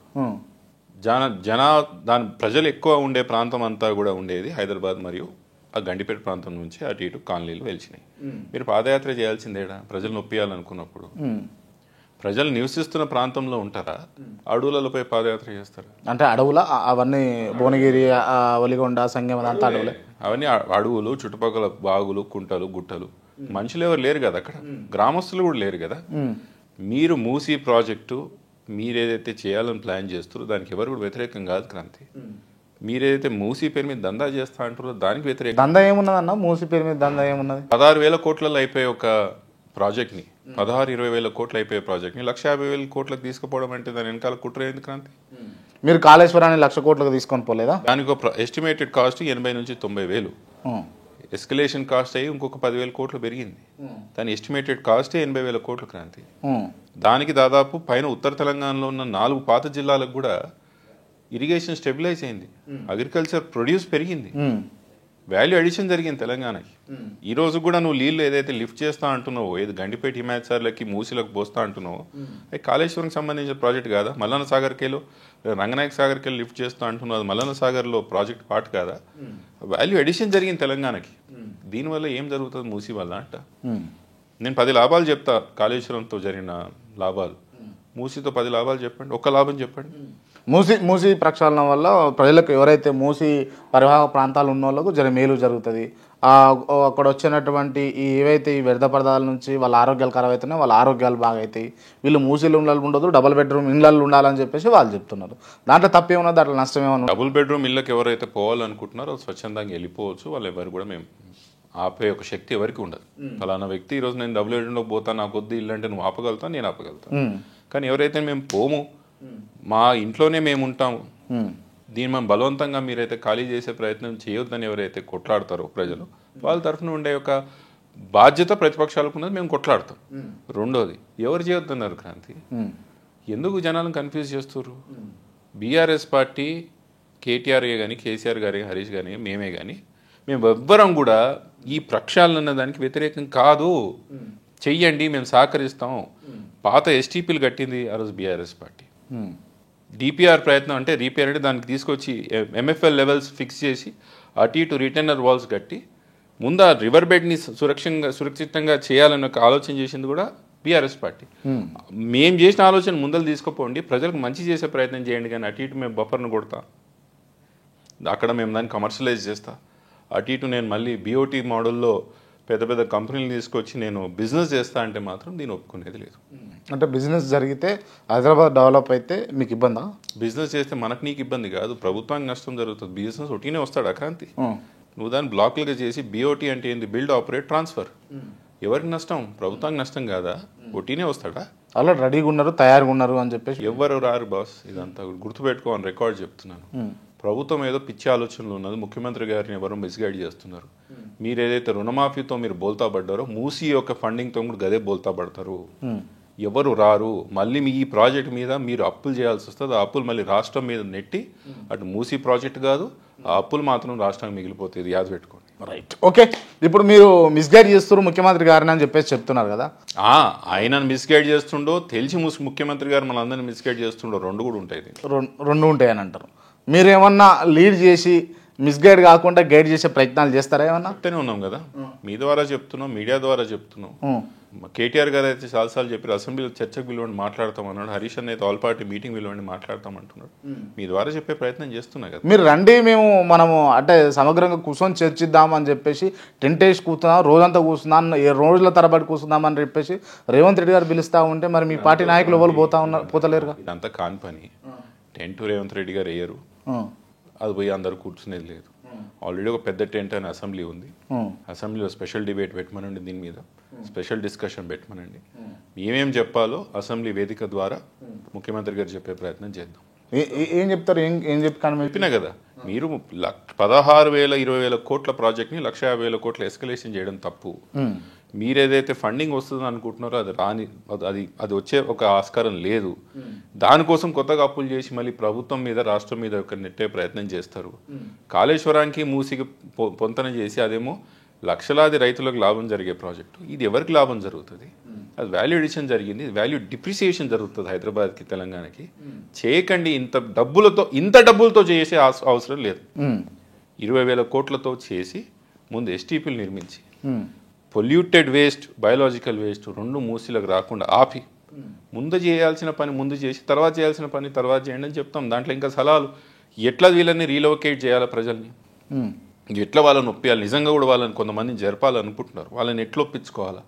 Speaker 2: దాని ప్రజలు ఎక్కువ ఉండే ప్రాంతం అంతా కూడా ఉండేది హైదరాబాద్ మరియు ఆ గండిపేట ప్రాంతం నుంచి అటు ఇటు కాలనీలు వెలిచినాయి. మీరు పాదయాత్ర చేయాల్సిందేడా ప్రజలు నొప్పియాలనుకున్నప్పుడు? ప్రజలు నివసిస్తున్న ప్రాంతంలో ఉంటారా, అడవులపై పాదయాత్ర చేస్తారా?
Speaker 1: అంటే అడవుల అవన్నీ భువనగిరి ఒలిగొండ సంగం అంతా అడవులే.
Speaker 2: అవన్నీ అడవులు, చుట్టుపక్కల బాగులు, కుంటలు, గుట్టలు. మనుషులు ఎవరు లేరు కదా అక్కడ, గ్రామస్తులు కూడా లేరు కదా. మీరు మూసీ ప్రాజెక్టు మీరేదైతే చేయాలని ప్లాన్ చేస్తారో దానికి ఎవరు కూడా వ్యతిరేకం కాదు క్రాంతి. మీరేదైతే మూసీ పేరు మీద దందా చేస్తా అంటారో దానికి వ్యతిరేకం.
Speaker 1: దందా ఏమున్నదన్న? మూసీ పేరు మీద దందా ఏమున్నది?
Speaker 2: 16,000 కోట్లలో అయిపోయే ఒక ప్రాజెక్ట్ని, 16-20,000 కోట్లు అయిపోయే ప్రాజెక్ట్ని 1,50,000 కోట్లకు తీసుకుపోవడం అంటే దాని వెనకాల కుట్ర ఏంది క్రాంతి?
Speaker 1: మీరు కాళేశ్వరాన్ని 1,00,000 కోట్లకు తీసుకొని పోలేదా?
Speaker 2: దానికి ఒక ఎస్టిమేటెడ్ కాస్ట్ 80,000 నుంచి 90,000. ఎస్కలేషన్ కాస్ట్ అయ్యి ఇంకొక 10,000 కోట్లు పెరిగింది. దాని ఎస్టిమేటెడ్ కాస్ట్ 80,000 కోట్లు క్రాంతి. దానికి దాదాపు పైన ఉత్తర తెలంగాణలో ఉన్న 4 పాత జిల్లాలకు కూడా ఇరిగేషన్ స్టెబిలైజ్ అయింది, అగ్రికల్చర్ ప్రొడ్యూస్ పెరిగింది, వాల్యూ అడిషన్ జరిగింది తెలంగాణకి. ఈ రోజు కూడా నువ్వు నీళ్ళు ఏదైతే లిఫ్ట్ చేస్తా అంటున్నావో, ఏది గండిపేట హిమాయత్సార్లకి మూసీలకు పోస్తా అంటున్నావో అది కాళేశ్వరంకి సంబంధించిన ప్రాజెక్ట్ కాదా? మల్లన్న సాగర్కేలో రంగనాయక సాగర్కేలో లిఫ్ట్ చేస్తా అంటున్నావు, అది మల్లన్న సాగర్లో ప్రాజెక్ట్ పార్ట్ కాదా? వాల్యూ అడిషన్ జరిగింది తెలంగాణకి. దీనివల్ల ఏం జరుగుతుంది మూసీ వల్ల అంట? నేను 10 లాభాలు చెప్తా కాళేశ్వరంతో జరిగిన లాభాలు, మూసీతో 10 లాభాలు చెప్పండి, ఒక్క లాభం చెప్పండి.
Speaker 1: మూసీ ప్రక్షాళన వల్ల ప్రజలకు, ఎవరైతే మూసీ పరివాహక ప్రాంతాలు ఉన్న వాళ్ళకు మేలు జరుగుతుంది. అక్కడ వచ్చినటువంటి ఏవైతే ఈ వ్యర్థ పదార్థాల నుంచి వాళ్ళ ఆరోగ్యాలు ఖరాబ్ అవుతున్నాయో వాళ్ళ ఆరోగ్యాలు బాగా అవుతాయి. వీళ్ళు మూసీలు ఇళ్ళలు ఉండదు, డబుల్ బెడ్రూమ్ ఇళ్ళలు ఉండాలని చెప్పేసి వాళ్ళు చెప్తున్నారు. దాంట్లో తప్పేమన్నా, దాంట్లో నష్టం ఏమన్నా?
Speaker 2: డబుల్ బెడ్రూమ్ ఇళ్ళకి ఎవరైతే పోవాలనుకుంటున్నారో స్వచ్ఛందంగా వెళ్ళిపోవచ్చు. వాళ్ళు ఎవరు కూడా మేము ఆపే ఒక శక్తి ఎవరికి ఉండదు. ఫలానా వ్యక్తి ఈరోజు నేను డబుల్ బెడ్రూమ్లోకి పోతా, నాకు వద్దు ఇల్లు అంటే నువ్వు ఆపగలుగుతాను, నేను ఆపగలుగుతాను. కానీ ఎవరైతే మేము పోము, మా ఇంట్లోనే మేము ఉంటాము, దీన్ని మనం బలవంతంగా మీరైతే ఖాళీ చేసే ప్రయత్నం చేయొద్దని ఎవరైతే కొట్లాడతారో ప్రజలు, వాళ్ళ తరఫున ఉండే ఒక బాధ్యత ప్రతిపక్షాలకు ఉన్నది, మేము కొట్లాడతాం. రెండోది, ఎవరు చేయొద్దన్నారు క్రాంతి? ఎందుకు జనాలను కన్ఫ్యూజ్ చేస్తారు? బీఆర్ఎస్ పార్టీ, కేటీఆర్ కానీ, కేసీఆర్ గారి, హరీష్ కానీ, మేమే కానీ, మేము ఎవ్వరం కూడా ఈ ప్రక్షాళన అన్న దానికి వ్యతిరేకం కాదు. చెయ్యండి, మేము సహకరిస్తాం. పాత ఎస్టీపీలు కట్టింది ఆ రోజు బీఆర్ఎస్ పార్టీ. డిపిఆర్ ప్రయత్నం అంటే రీపేర్ అంటే దానికి తీసుకొచ్చి ఎంఎఫ్ఎల్ లెవెల్స్ ఫిక్స్ చేసి అటు ఇటు రిటైనర్ వాల్స్ కట్టి ముందు ఆ రివర్ బెడ్ని సురక్షితంగా చేయాలని ఒక ఆలోచన చేసింది కూడా బీఆర్ఎస్ పార్టీ. మేము చేసిన ఆలోచన ముందలు తీసుకుపోండి, ప్రజలకు మంచి చేసే ప్రయత్నం చేయండి, కానీ అటు ఇటు మేము బఫర్ను కొడతా, అక్కడ మేము దాన్ని కమర్షియలైజ్ చేస్తా, అటు ఇటు నేను మళ్ళీ బీఓటీ మోడల్లో పెద్ద పెద్ద కంపెనీలు తీసుకొచ్చి నేను బిజినెస్ చేస్తా అంటే మాత్రం దీన్ని ఒప్పుకునేది లేదు.
Speaker 1: అంటే బిజినెస్ జరిగితే హైదరాబాద్ డెవలప్ అయితే మీకు ఇబ్బందా?
Speaker 2: బిజినెస్ చేస్తే మనకు నీకు ఇబ్బంది కాదు, ప్రభుత్వానికి నష్టం జరుగుతుంది. బిజినెస్ ఒట్టినే వస్తాడు అక్రాంతి. నువ్వు దాన్ని బ్లాక్లుగా చేసి బీఓటీ అంటే ఏంది, బిల్డ్ ఆపరేట్ ట్రాన్స్ఫర్, ఎవరికి నష్టం? ప్రభుత్వానికి నష్టం కాదా? ఒట్టినే వస్తాడా?
Speaker 1: అలా రెడీగా ఉన్నారు, తయారుగా ఉన్నారు అని చెప్పేసి
Speaker 2: ఎవరు రారు బాస్. ఇదంతా గుర్తుపెట్టుకోని రికార్డ్ చెప్తున్నాను. ప్రభుత్వం ఏదో పిచ్చి ఆలోచనలు ఉన్నది, ముఖ్యమంత్రి గారిని ఎవరో మిస్గైడ్ చేస్తున్నారు. మీరు ఏదైతే రుణమాఫీతో మీరు బోల్తా పడ్డారో, మూసీ యొక్క ఫండింగ్తో కూడా గదే బోల్తా పడతారు. ఎవరు రారు. మళ్ళీ మీ ఈ ప్రాజెక్ట్ మీద మీరు అప్పులు చేయాల్సి వస్తుంది. ఆ అప్పులు మళ్ళీ రాష్ట్రం మీద నెట్టి, అటు మూసీ ప్రాజెక్ట్ కాదు, ఆ అప్పులు మాత్రం రాష్ట్రానికి మిగిలిపోతుంది. యాద పెట్టుకోండి.
Speaker 1: Right, okay. ఇప్పుడు మీరు మిస్గైడ్ చేస్తారు ముఖ్యమంత్రి గారిని అని చెప్పేసి చెప్తున్నారు కదా.
Speaker 2: ఆయనను మిస్గైడ్ చేస్తుండో, తెలిసి ముఖ్యమంత్రి గారు మన అందరిని మిస్గైడ్ చేస్తుండో, రెండు కూడా ఉంటాయి.
Speaker 1: రెండు ఉంటాయి అని అంటారు. మీరు ఏమన్నా లీడ్ చేసి మిస్గైడ్ కాకుండా గైడ్ చేసే ప్రయత్నాలు చేస్తారా? ఏమన్నా
Speaker 2: చెప్తూనే ఉన్నాం కదా, మీ ద్వారా చెప్తున్నాం, మీడియా ద్వారా చెప్తున్నాం. కేటీఆర్ గారు అయితే చాలాసార్లు చెప్పారు, అసెంబ్లీలో చర్చకు పిలవండి మాట్లాడతామన్నాడు. హరీష్ అన్న అయితే ఆల్ పార్టీ మీటింగ్ పిలవండి మాట్లాడతామంటున్నాడు. మీ ద్వారా చెప్పే ప్రయత్నం చేస్తున్నా కదా.
Speaker 1: మీరు రండి, మనము అంటే సమగ్రంగా కూర్చొని చర్చిద్దాం అని చెప్పేసి టెంట్ వేసి కూర్చున్నాం, రోజంతా కూర్చున్నాం, 7 రోజుల తరబడి కూర్చుందాం అని చెప్పేసి రేవంత్ రెడ్డి గారు పిలుస్తూ ఉంటే మరి మీ పార్టీ నాయకులు ఎవరు పోతలేరుగా?
Speaker 2: ఇదంతా కాని పని. టెంట్ రేవంత్ రెడ్డి గారు వేయరు, అది పోయి అందరూ కూర్చునేది లేదు. ఆల్రెడీ ఒక పెద్ద టెంట్ అని అసెంబ్లీ ఉంది, అసెంబ్లీలో స్పెషల్ డిబేట్ పెట్టమనండి, దీని మీద స్పెషల్ డిస్కషన్ పెట్టమనండి. ఏమేం చెప్పాలో అసెంబ్లీ వేదిక ద్వారా ముఖ్యమంత్రి గారు చెప్పే ప్రయత్నం చేద్దాం.
Speaker 1: ఏం చెప్తారు? ఏం చెప్తాను
Speaker 2: చెప్పినా కదా, మీరు 16,000 20,000 కోట్ల ప్రాజెక్ట్ని 1,50,000 కోట్ల ఎస్కలేషన్ చేయడం తప్పు. మీరేదైతే ఫండింగ్ వస్తుందని అనుకుంటున్నారో అది రాని, అది వచ్చే ఒక ఆస్కారం లేదు. దానికోసం కొత్తగా అప్పులు చేసి మళ్ళీ ప్రభుత్వం మీద రాష్ట్రం మీద ఒక నెట్టే ప్రయత్నం చేస్తారు. కాళేశ్వరానికి మూసికి పొంతన చేసి అదేమో లక్షలాది రైతులకు లాభం జరిగే ప్రాజెక్టు. ఇది ఎవరికి లాభం జరుగుతుంది? అది వాల్యూ ఎడిషన్ జరిగింది, వాల్యూ డిప్రిసియేషన్ జరుగుతుంది హైదరాబాద్కి తెలంగాణకి. చేయకండి. ఇంత డబ్బులతో చేసే అవసరం లేదు. 20,000 కోట్లతో చేసి ముందు ఎస్టీపీలు నిర్మించి పొల్యూటెడ్ వేస్ట్, బయోలాజికల్ వేస్ట్ రెండు మూసీలకు రాకుండా ఆపి ముందు చేయాల్సిన పని ముందు చేసి తర్వాత చేయాల్సిన పని తర్వాత చేయండి అని చెప్తాం. దాంట్లో ఇంకా సలహాలు ఎట్లా వీళ్ళని రీలోకేట్ చేయాలి, ప్రజల్ని ఎట్లా వాళ్ళని ఒప్పియాలి, నిజంగా కూడా వాళ్ళని కొంతమందిని జరపాలనుకుంటున్నారు, వాళ్ళని ఎట్లా ఒప్పించుకోవాలా,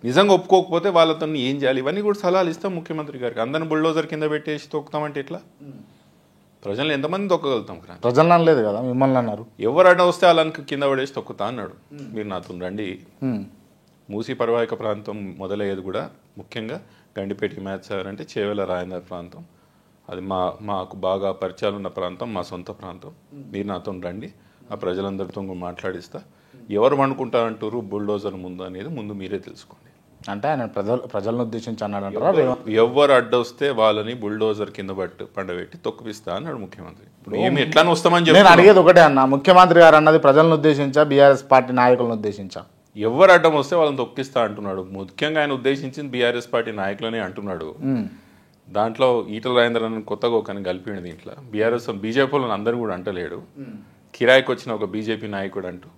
Speaker 2: నిజంగా ఒప్పుకోకపోతే వాళ్ళతో ఏం చేయాలి, ఇవన్నీ కూడా సలహాలు ఇస్తాం ముఖ్యమంత్రి గారికి. అందరిని బుల్డోజర్ కింద పెట్టేసి తొక్కుతామంటే ఎట్లా? ప్రజల్ని ఎంతమంది తొక్కగలుగుతాం?
Speaker 1: ప్రజలు అనలేదు కదా, మిమ్మల్ని అన్నారు.
Speaker 2: ఎవరు అడ్డ వస్తే వాళ్ళని కింద పడేసి తొక్కుతా అన్నాడు. మీరు నాతో రండి. మూసీ పరివాహక ప్రాంతం మొదలయ్యేది కూడా ముఖ్యంగా గండిపేట హిమాయత్ అంటే చేవెల రాజేంద్ర ప్రాంతం. అది మాకు బాగా పరిచయాలు ఉన్న ప్రాంతం, మా సొంత ప్రాంతం. మీరు నాతో రండి, ఆ ప్రజలందరితో మాట్లాడిస్తా. ఎవరు అనుకుంటారంటారు బుల్డోజర్ ముందు అనేది ముందు మీరే తెలుసుకోండి.
Speaker 1: అంటే ఆయన ప్రజలను ఉద్దేశించి అన్నాడంటారా?
Speaker 2: ఎవరు అడ్డొస్తే వాళ్ళని బుల్డోజర్ కింద పండబెట్టి తొక్కిపిస్తా అన్నాడు ముఖ్యమంత్రి. ఇప్పుడు ఏమి ఎట్లా వస్తామని చెప్పి
Speaker 1: నేను అడిగేది ఒకటే అన్న, ముఖ్యమంత్రి గారు అన్నది ప్రజలను ఉద్దేశించా, బీఆర్ఎస్ పార్టీ నాయకులను ఉద్దేశించా?
Speaker 2: ఎవరు అడ్డం వస్తే వాళ్ళని తొక్కిస్తా అంటున్నాడు. ముఖ్యంగా ఆయన ఉద్దేశించింది బీఆర్ఎస్ పార్టీ నాయకులనే అంటున్నాడు. దాంట్లో ఈటల రాజేంద్రన్ కొత్తగా ఒకరిని కలిపిండు దీంట్లో. బీజేపీ వాళ్ళని అందరూ కూడా అంటలేడు. కిరాయికి వచ్చిన ఒక బీజేపీ నాయకుడు అంటూ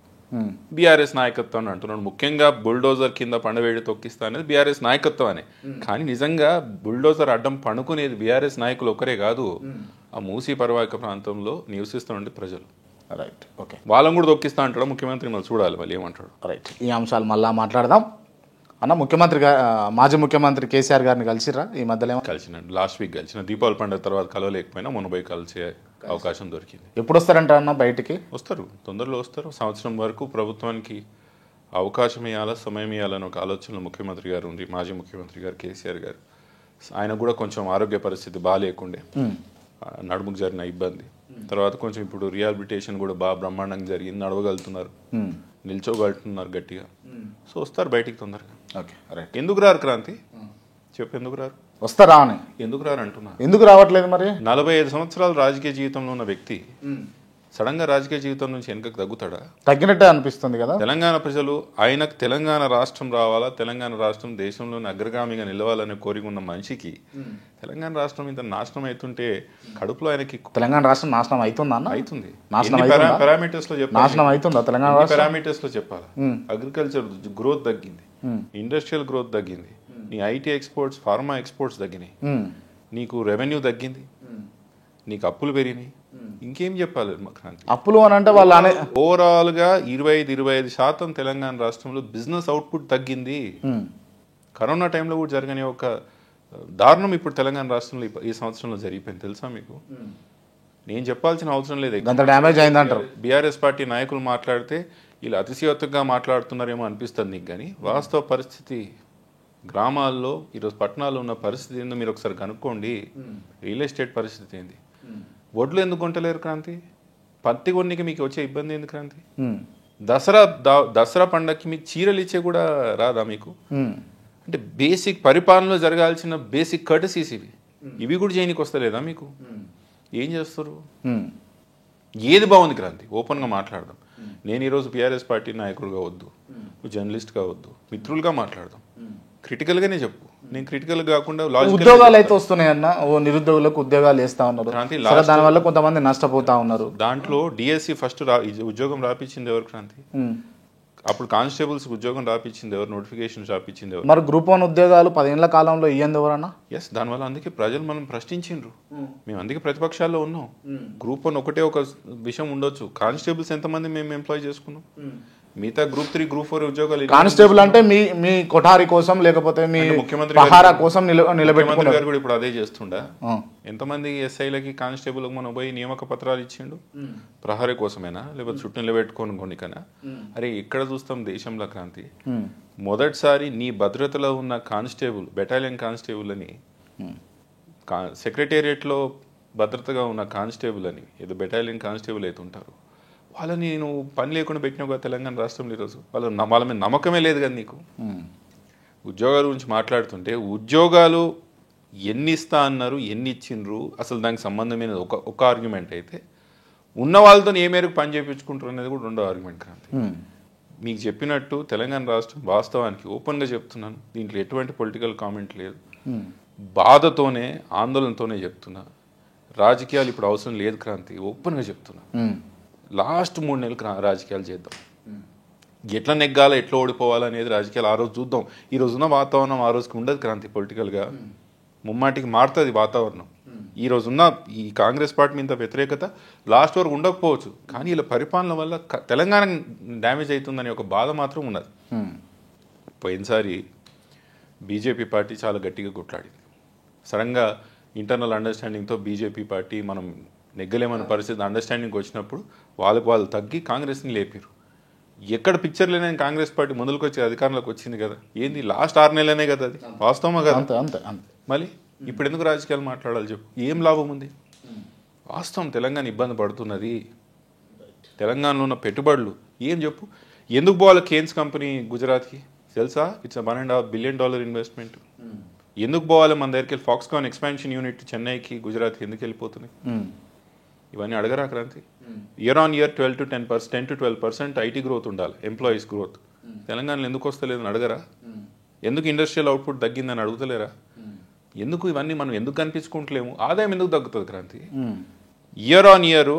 Speaker 2: బీఆర్ఎస్ నాయకత్వం అంటున్నాడు. ముఖ్యంగా బుల్డోజర్ కింద పండవేడి తొక్కిస్తా అనేది బీఆర్ఎస్ నాయకత్వం అని. కానీ నిజంగా బుల్డోజర్ అడ్డం పడుకునేది బీఆర్ఎస్ నాయకులు ఒకరే కాదు, ఆ మూసీ పరివాహక ప్రాంతంలో నివసిస్తున్న ప్రజలు.
Speaker 1: Right, okay.
Speaker 2: వాళ్ళని కూడా తొక్కిస్తా అంటాడు ముఖ్యమంత్రి. మళ్ళీ చూడాలి వాళ్ళు ఏమంటాడు.
Speaker 1: రైట్, ఈ అంశాలు మళ్ళా మాట్లాడదాం అన్న. మాజీ ముఖ్యమంత్రి కేసీఆర్ గారిని కలిసిరా ఈ మధ్యలో?
Speaker 2: కలిసినాడు, లాస్ట్ వీక్ కలిసిన. దీపావళి పండుగ తర్వాత కలవలేకపోయినా మొన్న పోయి కలిసే అవకాశం దొరికింది.
Speaker 1: ఎప్పుడు వస్తారంట అన్న బయటికి?
Speaker 2: వస్తారు, తొందరలో వస్తారు. సంవత్సరం వరకు ప్రభుత్వానికి అవకాశం ఇవ్వాలా, సమయం ఇవ్వాలని ఒక ఆలోచనలో ముఖ్యమంత్రి గారు ఉంది, మాజీ ముఖ్యమంత్రి గారు కేసీఆర్ గారు. ఆయన కూడా కొంచెం ఆరోగ్య పరిస్థితి బాగాలేకుండే, నడుముకు జరిగిన ఇబ్బంది తర్వాత కొంచెం ఇప్పుడు రిహాబిలిటేషన్ కూడా బాగా బ్రహ్మాండంగా జరిగింది. నడవగలుగుతున్నారు, నిల్చోగలుగుతున్నారు గట్టిగా. సో వస్తారు బయటికి తొందరగా.
Speaker 1: Okay, right.
Speaker 2: ఎందుకు రారు క్రాంతి? చెప్పు, ఎందుకు రారు?
Speaker 1: వస్తారా అని.
Speaker 2: ఎందుకు రారు అంటున్నా.
Speaker 1: ఎందుకు రావట్లేదు మరి?
Speaker 2: 45 సంవత్సరాలు రాజకీయ జీవితంలో ఉన్న వ్యక్తి సడన్ గా రాజకీయ జీవితం నుంచి వెనకకు తగ్గుతాడా?
Speaker 1: తగ్గినట్టే అనిపిస్తుంది కదా.
Speaker 2: తెలంగాణ ప్రజలు ఆయనకు తెలంగాణ రాష్ట్రం రావాలా, తెలంగాణ రాష్ట్రం దేశంలోని అగ్రగామిగా నిలవాలనే కోరిక ఉన్న మనిషికి తెలంగాణ రాష్ట్రం ఇంత నాశనం అవుతుంటే కడుపులో ఆయనకి.
Speaker 1: తెలంగాణ రాష్ట్రం నాశనం అవుతుందా అన్న?
Speaker 2: అవుతుంది.
Speaker 1: పారామీటర్స్ లో చెప్పాలి. నాశనం అవుతుందా తెలంగాణ?
Speaker 2: పారామీటర్స్ లో చెప్పాలి. అగ్రికల్చర్ గ్రోత్ తగ్గింది, ఇండస్ట్రియల్ గ్రోత్ తగ్గింది, నీ ఐటీ ఎక్స్పోర్ట్స్, ఫార్మా ఎక్స్పోర్ట్స్ తగ్గినాయి, నీకు రెవెన్యూ తగ్గింది, నీకు అప్పులు పెరిగినాయి. ఇంకేం చెప్పాలి క్రాంతి? అప్పులు అని అంటే వాళ్ళు ఓవరాల్ గా 25% తెలంగాణ రాష్ట్రంలో బిజినెస్ అవుట్పుట్ తగ్గింది. కరోనా టైంలో కూడా జరగని ఒక దారుణం ఇప్పుడు తెలంగాణ రాష్ట్రంలో ఈ సంవత్సరంలో జరిగిపోయింది. తెలుసా మీకు? నేను చెప్పాల్సిన అవసరం లేదు.
Speaker 1: డ్యామేజ్ అయిందంటారు.
Speaker 2: బీఆర్ఎస్ పార్టీ నాయకులు మాట్లాడితే ఇలా అతిశయోక్తిగా మాట్లాడుతున్నారేమో అనిపిస్తుంది నీకు, కానీ వాస్తవ పరిస్థితి గ్రామాల్లో ఈరోజు పట్టణాల్లో ఉన్న పరిస్థితి ఏందో మీరు ఒకసారి కనుక్కోండి. రియల్ ఎస్టేట్ పరిస్థితి ఏంది? వడ్లు ఎందుకు కొంటలేరు క్రాంతి? పత్తి కొన్నికి మీకు వచ్చే ఇబ్బంది ఏంది క్రాంతి? దసరా పండగకి మీకు చీరలు ఇచ్చే కూడా రాదా మీకు? అంటే బేసిక్ పరిపాలనలో జరగాల్సిన బేసిక్ కర్టసీస్ ఇవి కూడా చేయనికి వస్తలేదా మీకు? ఏం చేస్తారు? ఏది బాగుంది క్రాంతి? ఓపెన్గా మాట్లాడదాం. నేను ఈరోజు బీఆర్ఎస్ పార్టీ నాయకుడుగా వద్దు, నువ్వు వద్దు, మిత్రులుగా మాట్లాడదాం. క్రిటికల్గానే చెప్పు. నేను క్రిటికల్ కాకుండా
Speaker 1: ఉద్యోగాలు అయితే వస్తున్నాయన్న, నిరుద్యోగులకు ఉద్యోగాలు వేస్తా ఉన్నారు, దానివల్ల కొంతమంది నష్టపోతా ఉన్నారు.
Speaker 2: దాంట్లో డిఎస్సి ఫస్ట్ ఉద్యోగం రాపించింది ఎవరు క్రాంతి? అప్పుడు కానిస్టేబుల్స్ ఉద్యోగం రాపించింది ఎవరు? నోటిఫికేషన్ రాపించింది ఎవరు?
Speaker 1: మరి గ్రూప్ 1 ఉద్యోగాలు 10 ఏళ్ల కాలంలో ఇయ్యంది ఎవరన్నా?
Speaker 2: ఎస్, దానివల్ల అందుకే ప్రజలు మనం ప్రశ్నించిండ్రు. మేము అందుకే ప్రతిపక్షాల్లో ఉన్నాం. గ్రూప్ 1 ఒకటే ఒక విషయం ఉండొచ్చు, కానిస్టేబుల్స్ ఎంతమంది మేము ఎంప్లాయ్ చేసుకున్నాం? మిగతా గ్రూప్ 3 గ్రూప్ 4 ఉద్యోగాలు.
Speaker 1: కానిస్టేబుల్ అంటే మీ కొఠారి కోసం లేకపోతే మీ
Speaker 2: ముఖ్యమంత్రి
Speaker 1: కోసం నిలబెట్టుకున్నారు
Speaker 2: గారు కూడా ఇప్పుడు అదే చేస్తుండా. ఎంతమంది ఎస్ఐలకి కానిస్టేబుల్ మనం పోయి నియామక పత్రాలు ఇచ్చిండు? ప్రహరీ కోసమేనా లేకపోతే చుట్టూ నిలబెట్టుకోని కొనికనా? అరే ఇక్కడ చూస్తాం దేశంలో క్రాంతి, మొదటిసారి నీ భద్రతలో ఉన్న కానిస్టేబుల్ బెటాలియన్ కానిస్టేబుల్ అని సెక్రటేరియట్లో భద్రతగా ఉన్న కానిస్టేబుల్ అని ఏదో బెటాలియన్ కానిస్టేబుల్ అయితే ఉంటారు, వాళ్ళని నువ్వు పని లేకుండా పెట్టినావు కదా తెలంగాణ రాష్ట్రంలో ఈరోజు. వాళ్ళ మీద నమ్మకమే లేదు కదా నీకు. ఉద్యోగాల గురించి మాట్లాడుతుంటే ఉద్యోగాలు ఎన్ని ఇస్తా అన్నారు, ఎన్ని ఇచ్చిండ్రు, అసలు దానికి సంబంధమైన ఒక ఆర్గ్యుమెంట్ అయితే, ఉన్న వాళ్ళతో ఏ మేరకు పని చేయించుకుంటారు అనేది కూడా రెండో ఆర్గ్యుమెంట్. క్రాంతి, మీకు చెప్పినట్టు తెలంగాణ రాష్ట్రం వాస్తవానికి ఓపెన్గా చెప్తున్నాను, దీంట్లో ఎటువంటి పొలిటికల్ కామెంట్ లేదు, బాధతోనే ఆందోళనతోనే చెప్తున్నా, రాజకీయాలు ఇప్పుడు అవసరం లేదు క్రాంతి, ఓపెన్గా చెప్తున్నా. లాస్ట్ 3 నెలలు రాజకీయాలు చేద్దాం, ఎట్లా నెగ్గాలో ఎట్లా ఓడిపోవాలనేది రాజకీయాలు ఆ రోజు చూద్దాం. ఈ రోజున్న వాతావరణం ఆ రోజుకి ఉండదు క్రాంతి. పొలిటికల్గా ముమ్మాటికి మారుతుంది వాతావరణం. ఈ రోజున్న ఈ కాంగ్రెస్ పార్టీ మీద వ్యతిరేకత లాస్ట్ వరకు ఉండకపోవచ్చు, కానీ వీళ్ళ పరిపాలన వల్ల తెలంగాణ డ్యామేజ్ అవుతుందనే ఒక బాధ మాత్రం ఉన్నది. పోయినసారి బీజేపీ పార్టీ చాలా గట్టిగా కొట్లాడింది. సడన్గా ఇంటర్నల్ అండర్స్టాండింగ్తో బీజేపీ పార్టీ మనం నెగ్గలేమన్న పరిస్థితి అండర్స్టాండింగ్కి వచ్చినప్పుడు వాళ్ళు తగ్గి కాంగ్రెస్ని లేపారు. ఎక్కడ పిక్చర్ లేని కాంగ్రెస్ పార్టీ ముందుకు వచ్చి అధికారంలోకి వచ్చింది కదా. ఏంది లాస్ట్ 6 నెలలనే కదా, అది వాస్తవమా కదా. మళ్ళీ ఇప్పుడు ఎందుకు రాజకీయాలు మాట్లాడాలి చెప్పు, ఏం లాభం ఉంది? వాస్తవం తెలంగాణ ఇబ్బంది పడుతున్నది. తెలంగాణలో ఉన్న పెట్టుబడులు ఏం చెప్పు, ఎందుకు పోవాలి కేన్స్ కంపెనీ గుజరాత్కి తెలుసా? It's $1.5 billion investment. ఎందుకు పోవాలి మన దగ్గరికి వెళ్ళి ఫాక్స్కాన్ ఎక్స్పాన్షన్ యూనిట్ చెన్నైకి గుజరాత్కి ఎందుకు వెళ్ళిపోతున్నాయి? ఇవన్నీ అడగరా Kranthi? Year on year 10 to 12% IT growth ఉండాలి, ఎంప్లాయీస్ గ్రోత్. తెలంగాణలో ఎందుకు వస్తలేదని అడగరా? ఎందుకు ఇండస్ట్రియల్ అవుట్పుట్ తగ్గిందని అడుగుతలేరా? ఎందుకు ఇవన్నీ మనం ఎందుకు కనిపించుకుంటలేము? ఆదాయం ఎందుకు తగ్గుతుంది Kranthi? Year on year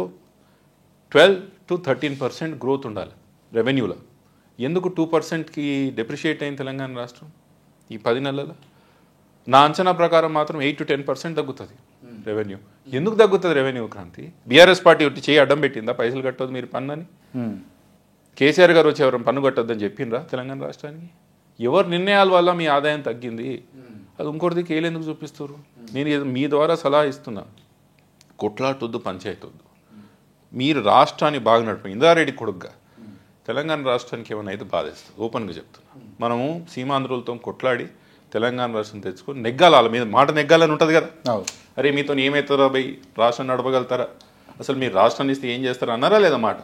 Speaker 2: 12 to 13% growth ఉండాలి రెవెన్యూలో. ఎందుకు 2%కి డెప్రిషియేట్ అయింది తెలంగాణ రాష్ట్రం ఈ 10 నెలల? నా అంచనా ప్రకారం మాత్రం 8 to 10% తగ్గుతుంది రెవెన్యూ. ఎందుకు తగ్గుతుంది రెవెన్యూ క్రాంతి? బీఆర్ఎస్ పార్టీ వచ్చి చేయి అడ్డం పెట్టిందా పైసలు కట్టదు మీరు పన్ను? కేసీఆర్ గారు వచ్చి ఎవరైనా పన్ను కట్టొద్దని చెప్పిండ్రా తెలంగాణ రాష్ట్రానికి? ఎవరు నిర్ణయాల వల్ల మీ ఆదాయం తగ్గింది, అది ఇంకోటిది కేలేందుకు చూపిస్తారు? నేను మీ ద్వారా సలహా ఇస్తున్నా, కొట్లాటొద్దు, పంచాయతీ వద్దు, మీరు రాష్ట్రాన్ని బాగా నడిపి. ఇందారెడ్డి కొడుగ్గా తెలంగాణ రాష్ట్రానికి ఏమైనా అయితే బాధేస్తుంది, ఓపెన్గా చెప్తున్నా. మనము సీమాంధ్రులతో కొట్లాడి తెలంగాణ రాష్ట్రం తెచ్చుకొని నెగ్గాలి, వాళ్ళ మీద మాట నెగ్గాలని ఉంటుంది కదా. అరే మీతో ఏమవుతారా భయ్, రాష్ట్రం నడపగలుగుతారా, అసలు మీరు రాష్ట్రాన్ని ఇస్తే ఏం చేస్తారా అన్నారా లేదా మాట?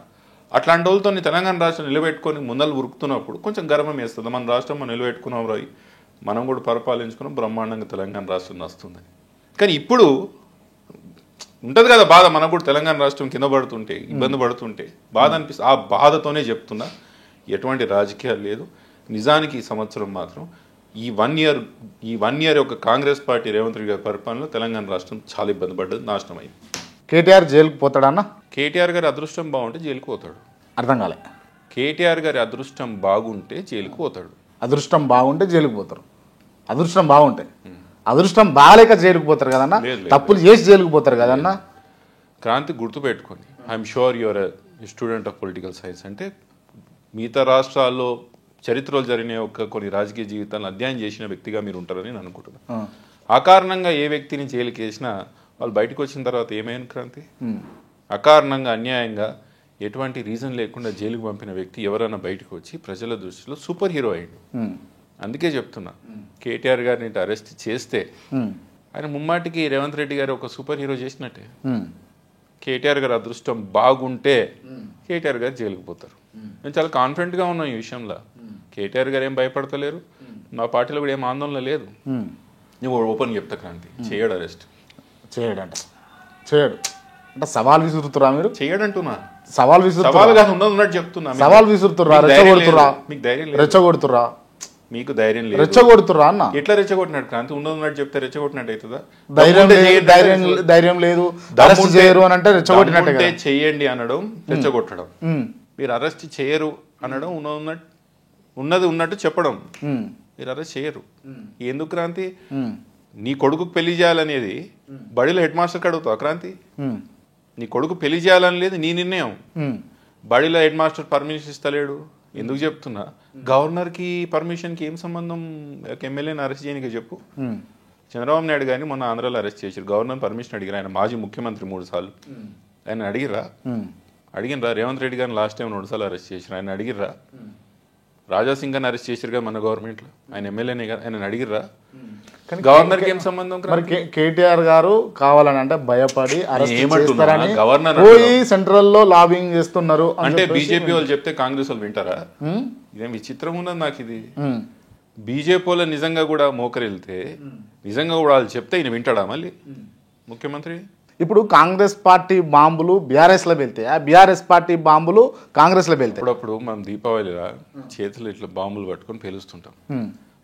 Speaker 2: అట్లాంటి వాళ్ళతో తెలంగాణ రాష్ట్రం నిలబెట్టుకొని ముందలు ఉరుకుతున్నప్పుడు కొంచెం గర్వం వేస్తుంది. మన రాష్ట్రం మనం నిలబెట్టుకున్నాం రాయి, మనం కూడా పరిపాలించుకున్నాం, బ్రహ్మాండంగా తెలంగాణ రాష్ట్రం వస్తుందని. కానీ ఇప్పుడు ఉంటుంది కదా బాధ, మనకు కూడా తెలంగాణ రాష్ట్రం కింద పడుతుంటే, ఇబ్బంది పడుతుంటే బాధ అనిపిస్తుంది. ఆ బాధతోనే చెప్తున్నా, ఎటువంటి రాజకీయాలు లేదు. నిజానికి ఈ సంవత్సరం మాత్రం ఈ 1 year యొక్క కాంగ్రెస్ పార్టీ రేవంత్ రెడ్డి గారి పరిపాలనలో తెలంగాణ రాష్ట్రం చాలా ఇబ్బంది పడ్డది, నాశనం అయింది.
Speaker 1: కేటీఆర్ జైలుకు పోతాడన్న?
Speaker 2: కేటీఆర్ గారి అదృష్టం బాగుంటే జైలుకు పోతాడు.
Speaker 1: అర్థం కాలే.
Speaker 2: కేటీఆర్ గారి అదృష్టం బాగుంటే జైలుకు పోతాడు.
Speaker 1: అదృష్టం బాగుంటే జైలుకు పోతారు. అదృష్టం బాగుంటే, అదృష్టం బాగాలేక జైలుకు పోతారు కదన్న, తప్పులు చేసి జైలుకు పోతారు కదన్న.
Speaker 2: క్రాంతి గుర్తుపెట్టుకోండి, I'm sure your student of political science. అంటే మిగతా రాష్ట్రాల్లో చరిత్రలో జరిగిన కొన్ని రాజకీయ జీవితాలను అధ్యయనం చేసిన వ్యక్తిగా మీరు ఉంటారని నేను అనుకుంటున్నాను. అకారణంగా ఏ వ్యక్తిని జైలుకి వేసినా వాళ్ళు బయటకు వచ్చిన తర్వాత ఏమైనా క్రాంతి, అకారణంగా అన్యాయంగా ఎటువంటి రీజన్ లేకుండా జైలుకు పంపిన వ్యక్తి ఎవరైనా బయటకు వచ్చి ప్రజల దృష్టిలో సూపర్ హీరో అయ్యాడు. అందుకే చెప్తున్నా, కేటీఆర్ గారిని అరెస్ట్ చేస్తే ఆయన ముమ్మాటికి రేవంత్ రెడ్డి గారు ఒక సూపర్ హీరో చేసినట్టే. కేటీఆర్ గారు అదృష్టం బాగుంటే కేటీఆర్ గారు జైలుకు పోతారు. నేను చాలా కాన్ఫిడెంట్గా ఉన్నాను ఈ విషయంలో. కేటీఆర్ గారు ఏం భయపడతలేరు, మా పార్టీలో కూడా ఏం ఆందోళన లేదు. నువ్వు ఓపెన్ చెప్తా క్రాంతి, చేయడు అరెస్ట్.
Speaker 1: చేయడంట, చేయడు అంటే సవాల్ విసురుతురా మీరు?
Speaker 2: చేయడంటున్నా,
Speaker 1: సవాల్ విసురు,
Speaker 2: సవాల్ కాదు ఉన్నట్టు చెప్తున్నా.
Speaker 1: సవాల్ విసురుతురా, రెచ్చగొడుతురా?
Speaker 2: మీకు ధైర్యం,
Speaker 1: రెచ్చగొడుతురా?
Speaker 2: మీకు ధైర్యం లేదు,
Speaker 1: రెచ్చగొడుతురా అన్న? ఎట్లా
Speaker 2: రెచ్చగొట్టినట్టు క్రాంతి? ఉన్నట్టు చెప్తే రెచ్చగొట్టినట్టు అవుతుందా?
Speaker 1: ధైర్యం లేదు, అరెస్ట్ చేయరు అని అంటే రెచ్చగొట్టినట్టే.
Speaker 2: చెయ్యండి అనడం రెచ్చగొట్టడం, మీరు అరెస్ట్ చేయరు అనడం ఉన్నది ఉన్నట్టు చెప్పడం. మీరు అరెస్ట్ చేయరు ఎందుకు క్రాంతి? నీ కొడుకు పెళ్లి చేయాలనేది బడిలో హెడ్ మాస్టర్కి అడుగుతావు క్రాంతి? నీ కొడుకు పెళ్లి చేయాలని లేదు, నీ నిర్ణయం. బడిలో హెడ్ మాస్టర్ పర్మిషన్ ఇస్తలేడు, ఎందుకు చెప్తున్నా? గవర్నర్కి పర్మిషన్కి ఏం సంబంధం? ఎమ్మెల్యేని అరెస్ట్ చేయడానికి చెప్పు. చంద్రబాబు నాయుడు గారిని మొన్న ఆంధ్రాలో అరెస్ట్ చేశారు, గవర్నర్ పర్మిషన్ అడిగారు. ఆయన మాజీ ముఖ్యమంత్రి 3 సార్లు. ఆయన అడిగినరా? రేవంత్ రెడ్డి గారిని లాస్ట్ టైం 2 సార్లు అరెస్ట్ చేశారు, ఆయన అడిగిర్రా? రాజాసింగ్ గారిని అరెస్ట్ చేశారు కదా మన గవర్నమెంట్లో, ఆయన ఎమ్మెల్యేనే కదా, ఆయన అడిగిర్రా? గవర్నర్కి ఏం సంబంధం?
Speaker 1: మరి కేటీఆర్ గారు కావాలని అంటే భయపడి అరెస్ట్
Speaker 2: ఏమంటున్నా?
Speaker 1: చేస్తారని
Speaker 2: గవర్నర్
Speaker 1: పోయి సెంట్రల్ లో లాబింగ్ చేస్తున్నారు
Speaker 2: అంటే బీజేపీ వాళ్ళు చెప్తే కాంగ్రెస్ వాళ్ళు వింటారా? ఇదేం విచిత్రం ఉన్నది నాకు ఇది. బీజేపీ వాళ్ళు నిజంగా కూడా మోకరిల్తే నిజంగా కూడా వాళ్ళు చెప్తే ఈయన వింటాడా మళ్ళీ ముఖ్యమంత్రి?
Speaker 1: ఇప్పుడు కాంగ్రెస్ పార్టీ బాంబులు బీఆర్ఎస్ లో వెళ్తాయి, ఆ బీఆర్ఎస్ పార్టీ బాంబులు కాంగ్రెస్ లో వెళ్తాయి.
Speaker 2: అప్పుడప్పుడు మనం దీపావళిలో చేతులు ఇట్లా బాంబులు పట్టుకొని పేలుస్తుంటాం,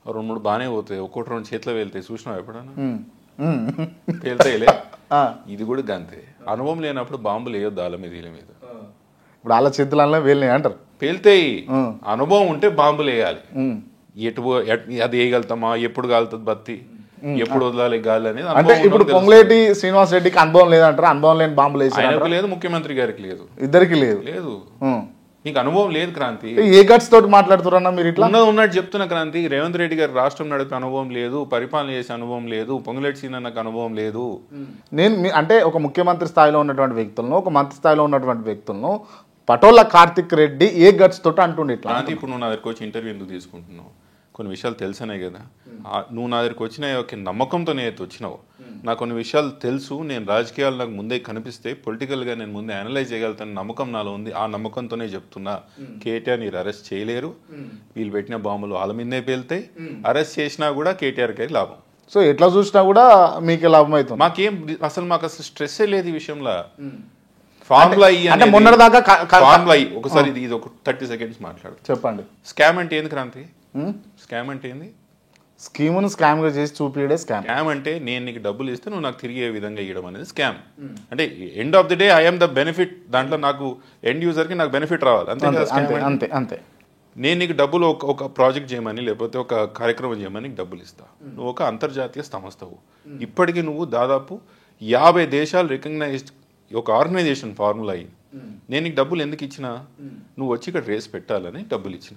Speaker 2: 2-3 బాగానే పోతాయి, 1-2 చేతిలో వెళ్తాయి. చూసినావు ఎప్పుడన్నా? పేలుతాయిలే. ఇది కూడా గంతే. అనుభవం లేనప్పుడు బాంబులు వేయొద్దు వాళ్ళ మీద వీళ్ళ మీద.
Speaker 1: ఇప్పుడు వాళ్ళ చేతులలో వెళ్ళినాయి అంటారు.
Speaker 2: పేలుతాయి. అనుభవం ఉంటే బాంబులు వేయాలి. అది వేయగలుగుతామా, ఎప్పుడు కాలుతుంది బత్తి, ఎప్పుడు వదలాలి గాలి అనేది.
Speaker 1: అంటే ఇప్పుడు పొంగులేటి శ్రీనివాస్ రెడ్డికి అనుభవం లేదంటారా? అనుభవం లేని బాంబులు వేసి
Speaker 2: ఆయనకు లేదు, ముఖ్యమంత్రి గారికి లేదు,
Speaker 1: ఇద్దరికి లేదు.
Speaker 2: లేదు. నీకు అనుభవం లేదు క్రాంతి.
Speaker 1: ఏ గట్స్ తోటి మాట్లాడుతున్నా మీరు? ఇట్లా
Speaker 2: ఉన్నట్టు చెప్తున్నా క్రాంతి. రేవంత్ రెడ్డి గారు రాష్ట్రం నడిపే అనుభవం లేదు, పరిపాలన చేసే అనుభవం లేదు, పొంగులేటి సీనన్నకు అనుభవం లేదు.
Speaker 1: నేను అంటే ఒక ముఖ్యమంత్రి స్థాయిలో ఉన్నటువంటి వ్యక్తులను, ఒక మంత్రి స్థాయిలో ఉన్నటువంటి వ్యక్తులను పటోల కార్తిక్ రెడ్డి ఏ గట్స్ తోటి అంటుండే ఇట్లా?
Speaker 2: ఇప్పుడు నువ్వు నా దగ్గరికి వచ్చి ఇంటర్వ్యూ ఎందుకు తీసుకుంటున్నావు? కొన్ని విషయాలు తెలుసనే కదా. నువ్వు నా దగ్గరికి వచ్చిన ఒక నమ్మకంతో నేనైతే వచ్చినావు. నాకు కొన్ని విషయాలు తెలుసు, నేను రాజకీయాలు నాకు ముందే కనిపిస్తే పొలిటికల్గా నేను ముందే అనలైజ్ చేయగలుగుతాను నమ్మకం నాలో ఉంది. ఆ నమ్మకంతోనే చెప్తున్నా, కేటీఆర్ మీరు అరెస్ట్ చేయలేరు, వీళ్ళు పెట్టిన బాంబులు వాళ్ళ మీదే పేలుతాయి, అరెస్ట్ చేసినా కూడా కేటీఆర్కి లాభం.
Speaker 1: సో ఎట్లా చూసినా కూడా మీకే లాభం అవుతుంది.
Speaker 2: మాకు అసలు స్ట్రెస్సే లేదు ఈ విషయంలో. ఫార్ములా
Speaker 1: అంటే మొన్నటిదాకా
Speaker 2: ఫార్ములా ఒకసారి ఇది ఒక 30 seconds మాట్లాడు.
Speaker 1: చెప్పండి.
Speaker 2: స్కామ్ అంటే ఏంది క్రాంతి? స్కామ్ అంటే ఏంది?
Speaker 1: స్కీమును స్కామ్ గా చేసి చూపియడే స్కామ్.
Speaker 2: స్కామ్ అంటే నేను నీకు డబ్బులు ఇస్తే నువ్వు నాకు తిరిగే విధంగా ఇవ్వడం అనేది స్కామ్. అంటే end of the day I'm the benefit. దాంట్లో నాకు ఎండ్ యూజర్ కి నాకు బెనిఫిట్ రావాలి, అంతే అంతే. నేను నీకు డబ్బులు ఒక ప్రాజెక్ట్ చేయమని లేకపోతే ఒక కార్యక్రమం చేయమని నీకు డబ్బులు ఇస్తా. నువ్వు ఒక అంతర్జాతీయ సంస్థవు. ఇప్పటికీ నువ్వు దాదాపు 50 దేశాలు రికగ్నైజ్డ్ ఒక ఆర్గనైజేషన్ ఫార్ములా అయ్యి. నేను నీకు డబ్బులు ఎందుకు ఇచ్చినా, నువ్వు వచ్చి ఇక్కడ రేస్ పెట్టాలని డబ్బులు ఇచ్చిన.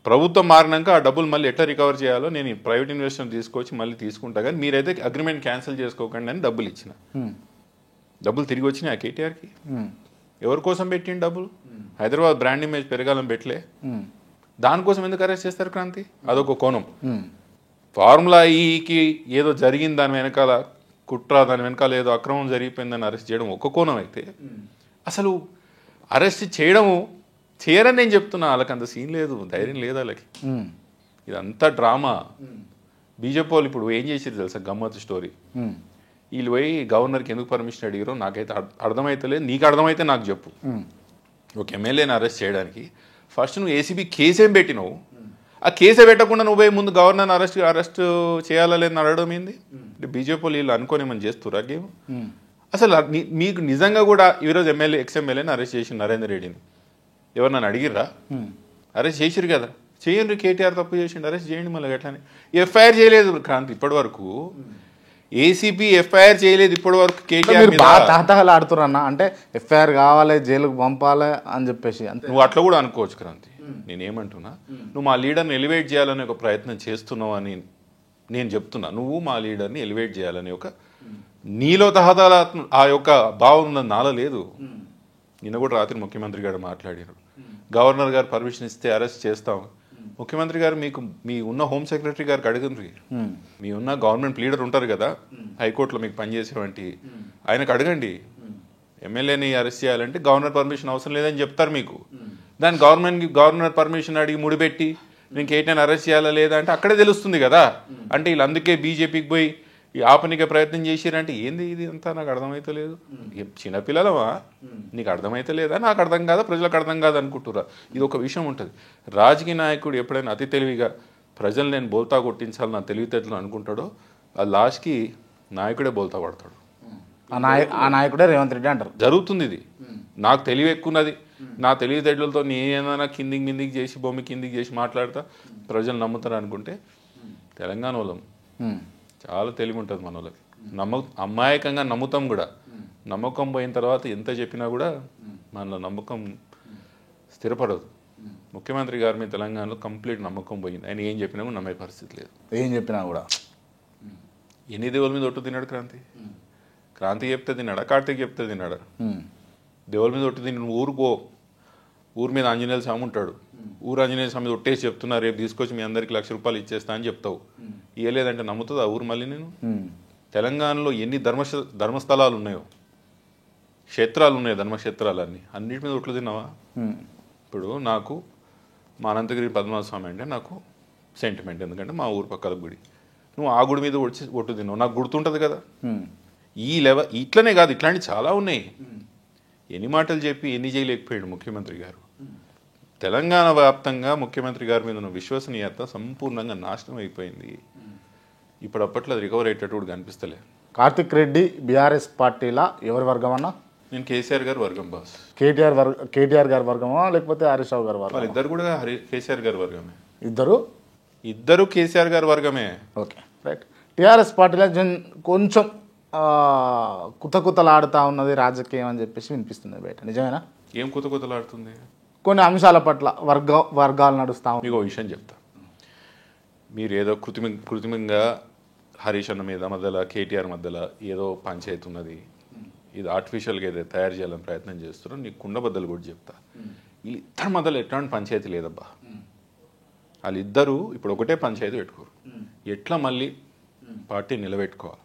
Speaker 2: ప్రభుత్వం మారినాక ఆ డబ్బులు మళ్ళీ ఎట్లా రికవర్ చేయాలో నేను ప్రైవేట్ ఇన్వెస్టర్ తీసుకొచ్చి మళ్ళీ తీసుకుంటా, కానీ మీరైతే అగ్రిమెంట్ క్యాన్సిల్ చేసుకోకండి అని డబ్బులు ఇచ్చిన. డబ్బులు తిరిగి వచ్చినాయి ఆ కేటీఆర్కి. ఎవరి కోసం పెట్టిండు డబ్బులు? హైదరాబాద్ బ్రాండ్ ఇమేజ్ పెరగాలని పెట్టలే. దానికోసం ఎందుకు అరెస్ట్ చేస్తారు క్రాంతి? అదొక కోణం. ఫార్ములా ఈకి ఏదో జరిగింది, దాని వెనకాల కుట్ర, దాని వెనకాల ఏదో అక్రమం జరిగిపోయిందని అరెస్ట్ చేయడం ఒక కోణం అయితే, అసలు అరెస్ట్ చేయరని నేను చెప్తున్నా. వాళ్ళకి అంత సీన్ లేదు, ధైర్యం లేదు వాళ్ళకి. ఇదంతా డ్రామా. బీజేపీ వాళ్ళు ఇప్పుడు ఏం చేసేది తెలుసా? గమ్మత్తు స్టోరీ. వీళ్ళు పోయి గవర్నర్కి ఎందుకు పర్మిషన్ అడిగారో నాకైతే అర్థమైతే లేదు. నీకు అర్థమైతే నాకు చెప్పు. ఒక ఎమ్మెల్యేని అరెస్ట్ చేయడానికి ఫస్ట్ నువ్వు ఏసీబీ కేసేం పెట్టినావు? ఆ కేసే పెట్టకుండా నువ్వు పోయి ముందు గవర్నర్ని అరెస్ట్ చేయాలా లేదని అడగడం ఏంది? అంటే బీజేపీ వాళ్ళు వీళ్ళు అనుకోని ఏమని చేస్తురా గేమ్? అసలు మీకు నిజంగా కూడా ఈరోజు ఎక్స్-ఎమ్మెల్యేని అరెస్ట్ చేసి నరేందర్ రెడ్డిని ఎవరు నన్ను అడిగిర్రా? అరెస్ట్ చేసిరు కదా, చేయండి. కేటీఆర్ తప్పు చేసిండు, అరెస్ట్ చేయండి. మళ్ళీ ఎట్లానే ఎఫ్ఐఆర్ చేయలేదు క్రాంతి ఇప్పటి వరకు. ఏసీపీ ఎఫ్ఐఆర్ చేయలేదు ఇప్పటి వరకు. కేటీఆర్
Speaker 1: తహతహలు ఆడుతున్నా అంటే ఎఫ్ఐఆర్ కావాలి, జైలుకు పంపాలి అని చెప్పేసి.
Speaker 2: నువ్వు అట్లా కూడా అనుకోవచ్చు క్రాంతి. నేనేమంటున్నా, నువ్వు మా లీడర్ని ఎలివేట్ చేయాలనే ఒక ప్రయత్నం చేస్తున్నావు అని నేను చెప్తున్నా. నువ్వు మా లీడర్ని ఎలివేట్ చేయాలని ఒక నీలో తహతహల ఆ యొక్క భావం ఉన్నది నాలో లేదు. నిన్న కూడా రాత్రి ముఖ్యమంత్రి గారు మాట్లాడారు, గవర్నర్ గారు పర్మిషన్ ఇస్తే అరెస్ట్ చేస్తాం. ముఖ్యమంత్రి గారు మీ ఉన్న హోమ్ సెక్రటరీ గారికి అడగండి. మీ ఉన్న గవర్నమెంట్ లీడర్ ఉంటారు కదా హైకోర్టులో మీకు పనిచేసేవంటి, ఆయనకు అడగండి. ఎమ్మెల్యేని అరెస్ట్ చేయాలంటే గవర్నర్ పర్మిషన్ అవసరం లేదని చెప్తారు మీకు. దాని గవర్నర్ పర్మిషన్ అడిగి ముడిపెట్టి నేను కేటీఆర్ని అరెస్ట్ చేయాలా లేదా అంటే అక్కడే తెలుస్తుంది కదా. అంటే వీళ్ళు అందుకే బీజేపీకి పోయి ఈ ఆపనికే ప్రయత్నం చేసిరంటే ఏంది ఇది అంతా? నాకు అర్థమైతే లేదు. చిన్నపిల్లలమా? నీకు అర్థమైతే లేదా? నాకు అర్థం కాదా? ప్రజలకు అర్థం కాదు అనుకుంటురా? ఇది ఒక విషయం ఉంటుంది. రాజకీయ నాయకుడు ఎప్పుడైనా అతి తెలివిగా ప్రజలు నేను బోల్తా కొట్టించాలి నా తెలివితేటలు అనుకుంటాడో, ఆ లాస్ట్కి నాయకుడే బోల్తా పడతాడు.
Speaker 1: ఆ నాయకుడే రేవంత్ రెడ్డి అంటారు.
Speaker 2: జరుగుతుంది ఇది. నాకు తెలివి ఎక్కున్నది, నా తెలివితేటలతో నేనేదైనా కిందికి చేసి భూమి కిందికి చేసి మాట్లాడతా ప్రజలు నమ్ముతారు అనుకుంటే, తెలంగాణ వాళ్ళం చాలా తెలివి ఉంటుంది మన వాళ్ళకి. అమాయకంగా నమ్ముతాం కూడా. నమ్మకం పోయిన తర్వాత ఎంత చెప్పినా కూడా మనలో నమ్మకం స్థిరపడదు. ముఖ్యమంత్రి గారి మీద తెలంగాణలో కంప్లీట్ నమ్మకం పోయింది. ఆయన ఏం చెప్పినా కూడా నమ్మే పరిస్థితి లేదు.
Speaker 1: ఏం చెప్పినా కూడా
Speaker 2: ఎన్ని దేవుల మీద ఒట్టు తిన్నాడు క్రాంతి? క్రాంతి చెప్తే తిన్నాడా? కార్తీక్ చెప్తే తిన్నాడా? దేవుల మీద ఒట్టు తిని నువ్వు ఊరుకో, ఊరి మీద ఆంజనేయ స్వామి ఉంటాడు, ఊరు ఆంజనేయ స్వామి మీద ఒట్టేసి చెప్తున్నా రేపు తీసుకొచ్చి మీ అందరికి 1,00,000 రూపాయలు ఇచ్చేస్తా అని చెప్తావు. ఇవ్వలేదంటే నమ్ముతుంది ఆ ఊరు మళ్ళీ నేను? తెలంగాణలో ఎన్ని ధర్మస్థలాలు ఉన్నాయో, క్షేత్రాలు ఉన్నాయి, ధర్మక్షేత్రాలన్నీ, అన్నిటి మీద ఒట్లు తిన్నావా? ఇప్పుడు నాకు మా అనంతగిరి పద్మనాభస్వామి అంటే నాకు సెంటిమెంట్, ఎందుకంటే మా ఊరు పక్కల గుడి. నువ్వు ఆ గుడి మీద ఒట్టు తిన్నావు, నాకు గుర్తుంటుంది కదా. ఈ ఇట్లనే కాదు, ఇట్లాంటివి చాలా ఉన్నాయి. ఎన్ని మాటలు చెప్పి ఎన్ని చేయలేకపోయాడు ముఖ్యమంత్రి గారు. తెలంగాణ వ్యాప్తంగా ముఖ్యమంత్రి గారి మీద ఉన్న విశ్వసనీయత సంపూర్ణంగా నాశనం అయిపోయింది. ఇప్పుడు అప్పట్లో అది రికవర్ అయ్యేటట్టు కూడా కనిపిస్తలేదు.
Speaker 1: కార్తిక్ రెడ్డి బీఆర్ఎస్ పార్టీలా ఎవరి వర్గం అన్నా?
Speaker 2: నేను కేసీఆర్ గారు వర్గం బాస్.
Speaker 1: కేటీఆర్ గారి వర్గమా లేకపోతే హరీష్ రావు గారి వర్గం?
Speaker 2: వాళ్ళిద్దరు కూడా కేసీఆర్ గారి వర్గమే.
Speaker 1: ఇద్దరు
Speaker 2: కేసీఆర్ గారి వర్గమే.
Speaker 1: Okay, right. టీఆర్ఎస్ పార్టీలో కొంచెం కుతకుతలాడుతూ ఉన్నది రాజకీయం అని చెప్పేసి వినిపిస్తుంది బయట, నిజమేనా?
Speaker 2: ఏం కుతకుతలాడుతుంది?
Speaker 1: కొన్ని అంశాల పట్ల వర్గాలు నడుస్తా.
Speaker 2: మీకు ఒక విషయం చెప్తా. మీరు ఏదో కృత్రిమంగా హరీష్ అన్న మీద మధ్యలో కేటీఆర్ మధ్యలో ఏదో పంచాయతీ ఉన్నది, ఇది ఆర్టిఫిషియల్గా ఏదో తయారు చేయాలని ప్రయత్నం చేస్తున్నారో నీకు కుండబద్దలు కూడా చెప్తా. వీళ్ళిద్దరి మధ్యలో ఎట్లాంటి పంచాయతీ లేదబ్బా. వాళ్ళిద్దరూ ఇప్పుడు ఒకటే పంచాయతీ పెట్టుకోరు. ఎట్లా మళ్ళీ పార్టీ నిలబెట్టుకోవాలి,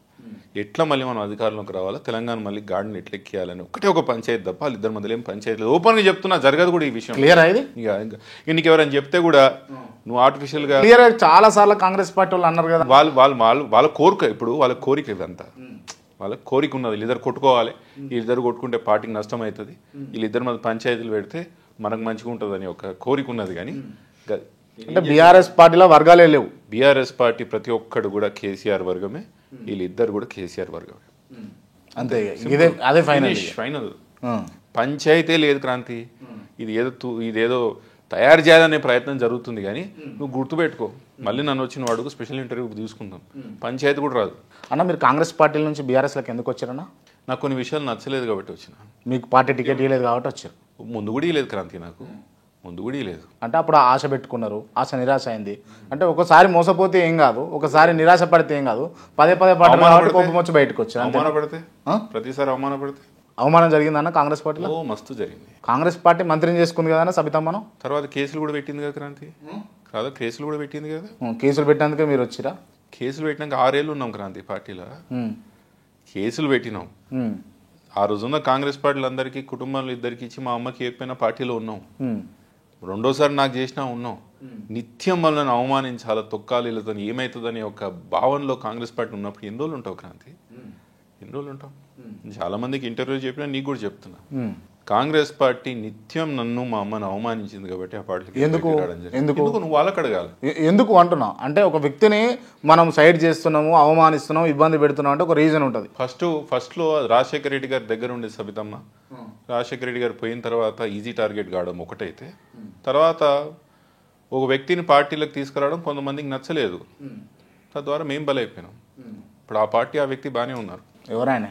Speaker 2: ఎట్లా మళ్ళీ మనం అధికారంలోకి రావాలా, తెలంగాణ మళ్ళీ గాడిని ఎట్లా ఎక్కియాలని ఒకటే ఒక పంచాయతీ తప్ప వాళ్ళిద్దరి మధ్యలో ఏం పంచాయతీ లేదు. ఓపెన్గా చెప్తున్నా, జరగదు కూడా ఈ విషయం.
Speaker 1: క్లియర్ అయింది.
Speaker 2: ఇక నీకు ఎవరైనా చెప్తే కూడా నువ్వు ఆర్టిఫిషియల్గా
Speaker 1: క్లియర్ చాలా సార్లు కాంగ్రెస్ పార్టీ వాళ్ళు అన్నారు కదా,
Speaker 2: వాళ్ళ కోరిక, ఇప్పుడు వాళ్ళ కోరిక ఇదంతా, వాళ్ళ కోరిక ఉన్నది. వీళ్ళిద్దరు కొట్టుకోవాలి, వీళ్ళిద్దరు కొట్టుకుంటే పార్టీకి నష్టం అవుతుంది, వీళ్ళిద్దరి మధ్య పంచాయతీలు పెడితే మనకు మంచిగా ఉంటుంది అని ఒక కోరిక ఉన్నది. కానీ
Speaker 1: అంటే బీఆర్ఎస్ పార్టీలో వర్గాలే లేవు.
Speaker 2: బీఆర్ఎస్ పార్టీ ప్రతి ఒక్కడు కూడా కేసీఆర్ వర్గమే, వీళ్ళిద్దరు కూడా కేసీఆర్ వర్గమే,
Speaker 1: అంతే. అదే
Speaker 2: ఫైనల్. పంచాయతీ లేదు క్రాంతి. ఇదేదో తయారు చేయాలనే ప్రయత్నం జరుగుతుంది. కానీ నువ్వు గుర్తుపెట్టుకో, మళ్ళీ నన్ను వచ్చిన వాడుకు స్పెషల్ ఇంటర్వ్యూ తీసుకుందాం, పంచాయతీ కూడా రాదు.
Speaker 1: అన్న, మీరు కాంగ్రెస్ పార్టీ నుంచి బీఆర్ఎస్లోకి ఎందుకు వచ్చారన్నా?
Speaker 2: నాకు కొన్ని విషయాలు నచ్చలేదు కాబట్టి వచ్చిన.
Speaker 1: మీకు పార్టీ టికెట్ ఇవ్వలేదు కాబట్టి వచ్చారు?
Speaker 2: ముందు కూడా ఇవ్వలేదు క్రాంతి, నాకు ముందు కూడా ఇవ్వలేదు.
Speaker 1: అంటే అప్పుడు ఆశ పెట్టుకున్నారు, ఆశ నిరాశ అయింది. అంటే ఒకసారి మోసపోతే ఏం కాదు, ఒకసారి నిరాశ పడితే ఏం కాదు, పదే పార్టీ కోపం వచ్చి బయటకు వచ్చారు.
Speaker 2: అవమానపడితే ప్రతిసారి
Speaker 1: అవమానం జరిగిందన్న కాంగ్రెస్ పార్టీలో?
Speaker 2: మస్తు జరిగింది.
Speaker 1: కాంగ్రెస్ పార్టీ మంత్రిని చేసుకుంది కదా సబితమ్మను.
Speaker 2: తర్వాత కేసులు కూడా పెట్టింది కదా క్రాంతి. కాదా, కేసులు కూడా పెట్టింది కదా.
Speaker 1: కేసులు పెట్టినందుకే మీరు వచ్చిరా?
Speaker 2: కేసులు పెట్టినాక 6 ఏళ్ళు ఉన్నాం క్రాంతి పార్టీలో. కేసులు పెట్టినాం. ఆ రోజున్న కాంగ్రెస్ పార్టీలు అందరికీ, కుటుంబంలో ఇద్దరికి ఇచ్చి మా అమ్మకి ఏకపోయినా పార్టీలో ఉన్నాం. రెండోసారి నాకు చేసినా ఉన్నాం. నిత్యం మనల్ని అవమానించాలి, తొక్కాలి, వీళ్ళతో ఏమవుతుందని ఒక భావనలో కాంగ్రెస్ పార్టీ ఉన్నప్పుడు ఎన్ని రోజులు ఉంటావు క్రాంతి? ఎన్ని రోజులు ఉంటాం? చాలా మందికి ఇంటర్వ్యూ చెప్పినా, నీకు కూడా చెప్తున్నా, కాంగ్రెస్ పార్టీ నిత్యం నన్ను మా అమ్మను అవమానించింది కాబట్టి ఆ పార్టీకి ఎందుకు నువ్వు వాళ్ళకి అడగాలి.
Speaker 1: ఎందుకు అంటున్నా అంటే, ఒక వ్యక్తిని మనం సైడ్ చేస్తున్నాము, అవమానిస్తున్నాము, ఇబ్బంది పెడుతున్నాం అంటే ఒక రీజన్ ఉంటుంది.
Speaker 2: ఫస్ట్లో రాజశేఖర రెడ్డి గారి దగ్గర ఉండే సబితమ్మ, రాజశేఖర రెడ్డి గారు పోయిన తర్వాత ఈజీ టార్గెట్ కావడం ఒకటైతే, తర్వాత ఒక వ్యక్తిని పార్టీలకు తీసుకురావడం కొంతమందికి నచ్చలేదు, తద్వారా మేము బలైపోయినాం. ఇప్పుడు ఆ పార్టీ, ఆ వ్యక్తి బాగానే ఉన్నారు.
Speaker 1: ఎవరైనా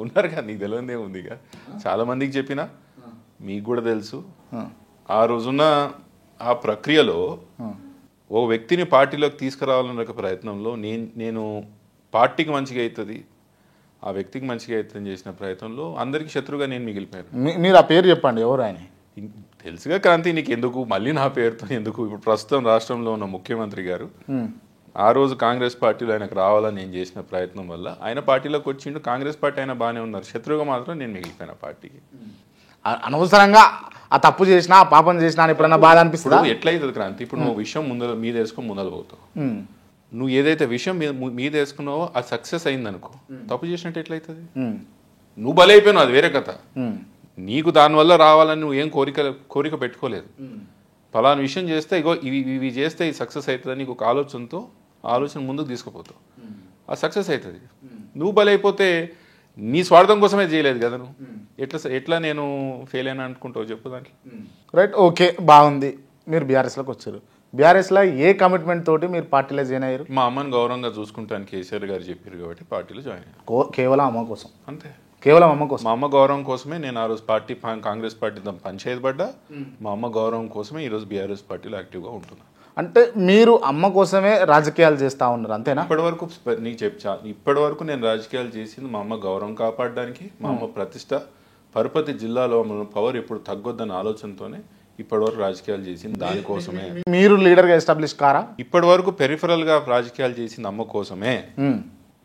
Speaker 2: ఉన్నారు కదా, నీకు తెలియదే ఉంది. ఇక చాలా మందికి చెప్పినా, మీకు కూడా తెలుసు. ఆ రోజున ఆ ప్రక్రియలో ఓ వ్యక్తిని పార్టీలోకి తీసుకురావాలన్న ఒక ప్రయత్నంలో నేను పార్టీకి మంచిగా అవుతుంది, ఆ వ్యక్తికి మంచిగా అవుతుంది చేసిన ప్రయత్నంలో అందరికీ శత్రువుగా నేను మిగిలిపోయాను.
Speaker 1: మీరు ఆ పేరు చెప్పండి, ఎవరు ఆయన?
Speaker 2: తెలుసుగా క్రాంతి, నీకు ఎందుకు మళ్ళీ నా పేరుతో ఎందుకు? ఇప్పుడు ప్రస్తుతం రాష్ట్రంలో ఉన్న ముఖ్యమంత్రి గారు ఆ రోజు కాంగ్రెస్ పార్టీలో ఆయనకు రావాలని నేను చేసిన ప్రయత్నం వల్ల ఆయన పార్టీలోకి వచ్చిండు. కాంగ్రెస్ పార్టీ అయినా బాగానే ఉన్నారు, శత్రువుగా మాత్రం నేను మిగిలిపోయిన పార్టీకి.
Speaker 1: అనవసరంగా ఆ తప్పు చేసినా, ఆ పాపం చేసినా ఎప్పుడైనా బాధ అనిపిస్తుంది.
Speaker 2: ఎట్లయితుంది క్రాంతి? ఇప్పుడు నువ్వు విషయం మీద వేసుకొని ముందర పోతావు. నువ్వు ఏదైతే విషయం మీద వేసుకున్నావో అది సక్సెస్ అయిందనుకో, తప్పు చేసినట్టు ఎట్లయితుంది? నువ్వు బలైపోయినావు, అది వేరే కథ. నీకు దానివల్ల రావాలని నువ్వు ఏం కోరిక పెట్టుకోలేదు. ఫలానా విషయం చేస్తే ఇగో ఇవి చేస్తే ఇది సక్సెస్ అవుతుందని నీకు ఒక ఆలోచన ముందుకు తీసుకుపోతావు, అది సక్సెస్ అవుతుంది. నువ్వు బలైపోతే నీ స్వార్థం కోసమే చేయలేదు కదా నువ్వు. ఎట్లా నేను ఫెయిల్ అయినా అనుకుంటావు చెప్పు దాంట్లో.
Speaker 1: రైట్, ఓకే, బాగుంది. మీరు బీఆర్ఎస్లోకి వచ్చారు. బీఆర్ఎస్లో ఏ కమిట్మెంట్ తోటి మీరు పార్టీలో జాయిన్ అయ్యారు?
Speaker 2: మా అమ్మని గౌరవంగా చూసుకుంటాను కేసీఆర్ గారు చెప్పారు కాబట్టి పార్టీలో జాయిన్ అయ్యాను.
Speaker 1: కేవలం అమ్మ కోసం?
Speaker 2: అంతే,
Speaker 1: కేవలం అమ్మ కోసం.
Speaker 2: మా అమ్మ గౌరవం కోసమే నేను ఆ రోజు కాంగ్రెస్ పార్టీ పంచాయతీ పడ్డా. మా అమ్మ గౌరవం కోసమే ఈరోజు బీఆర్ఎస్ పార్టీలో యాక్టివ్గా ఉంటున్నాను.
Speaker 1: అంటే మీరు అమ్మ కోసమే రాజకీయాలు చేస్తూ ఉన్నారు, అంతేనా?
Speaker 2: ఇప్పటి వరకు నేను రాజకీయాలు చేసింది మా అమ్మ గౌరవం కాపాడడానికి, మా అమ్మ ప్రతిష్ట, పరపతి జిల్లాలో పవర్ ఎప్పుడు తగ్గొద్దన్న ఆలోచనతోనే ఇప్పటివరకు రాజకీయాలు చేసింది దానికోసమే.
Speaker 1: మీరు లీడర్గా ఎస్టాబ్లిష్ కారా?
Speaker 2: ఇప్పటి వరకు పెరిఫరల్గా రాజకీయాలు చేసింది అమ్మ కోసమే.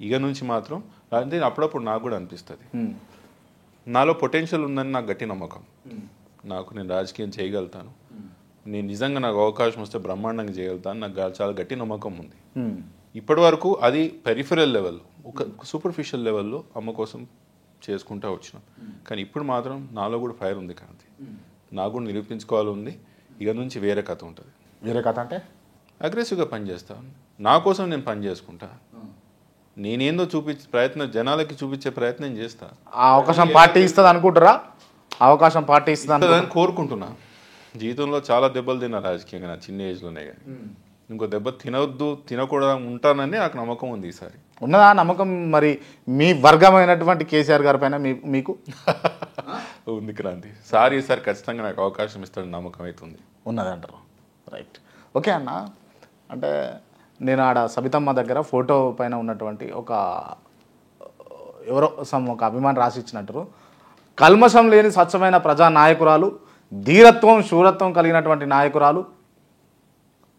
Speaker 2: ఇక నుంచి మాత్రం అంటే అప్పుడప్పుడు నాకు కూడా అనిపిస్తుంది, నాలో పొటెన్షియల్ ఉందని నాకు గట్టి నమ్మకం. నేను రాజకీయం చేయగలుగుతాను, నేను నిజంగా నాకు అవకాశం వస్తే బ్రహ్మాండంగా చేయగలుగుతాను, నాకు చాలా గట్టి నమ్మకం ఉంది. ఇప్పటి వరకు అది పెరిఫరల్ లెవెల్, ఒక సూపర్ఫిషియల్ లెవెల్లో అమ్మ కోసం చేసుకుంటూ వచ్చినాం. కానీ ఇప్పుడు మాత్రం నాలో కూడా ఫైర్ ఉంది కాంతి, నాకు కూడా నిరూపించుకోవాలి ఉంది. ఇక నుంచి వేరే కథ ఉంటుంది.
Speaker 1: వేరే కథ అంటే
Speaker 2: అగ్రెసివ్గా పనిచేస్తాను, నా కోసం నేను పని చేసుకుంటా, నేనేందో చూపించే ప్రయత్నం, జనాలకి చూపించే ప్రయత్నం చేస్తా.
Speaker 1: ఆ అవకాశం పార్టీ ఇస్తుంది అనుకుంటారా? అవకాశం పార్టీ ఇస్తుంది
Speaker 2: అని కోరుకుంటున్నా. జీవితంలో చాలా దెబ్బలు తిన్నా రాజకీయంగా, నా చిన్న ఏజ్లోనే. కానీ ఇంకో దెబ్బ తినవద్దు, తినకూడదు ఉంటానని నాకు నమ్మకం ఉంది. ఈసారి
Speaker 1: ఉన్నదా నమ్మకం? మరి మీ వర్గమైనటువంటి కేసీఆర్ గారి పైన మీకు
Speaker 2: ఉంది క్రాంతి. సార్ ఈసారి ఖచ్చితంగా నాకు అవకాశం ఇస్తాడని నమ్మకం అవుతుంది.
Speaker 1: ఉన్నదంటారు. రైట్, ఓకే అన్న. అంటే నేను ఆడ సబితమ్మ దగ్గర ఫోటో పైన ఉన్నటువంటి ఎవరో ఒక అభిమాని రాసి ఇచ్చినట్టు, కల్మషం లేని స్వచ్ఛమైన ప్రజా నాయకురాలు, ధీరత్వం శూరత్వం కలిగినటువంటి నాయకురాలు,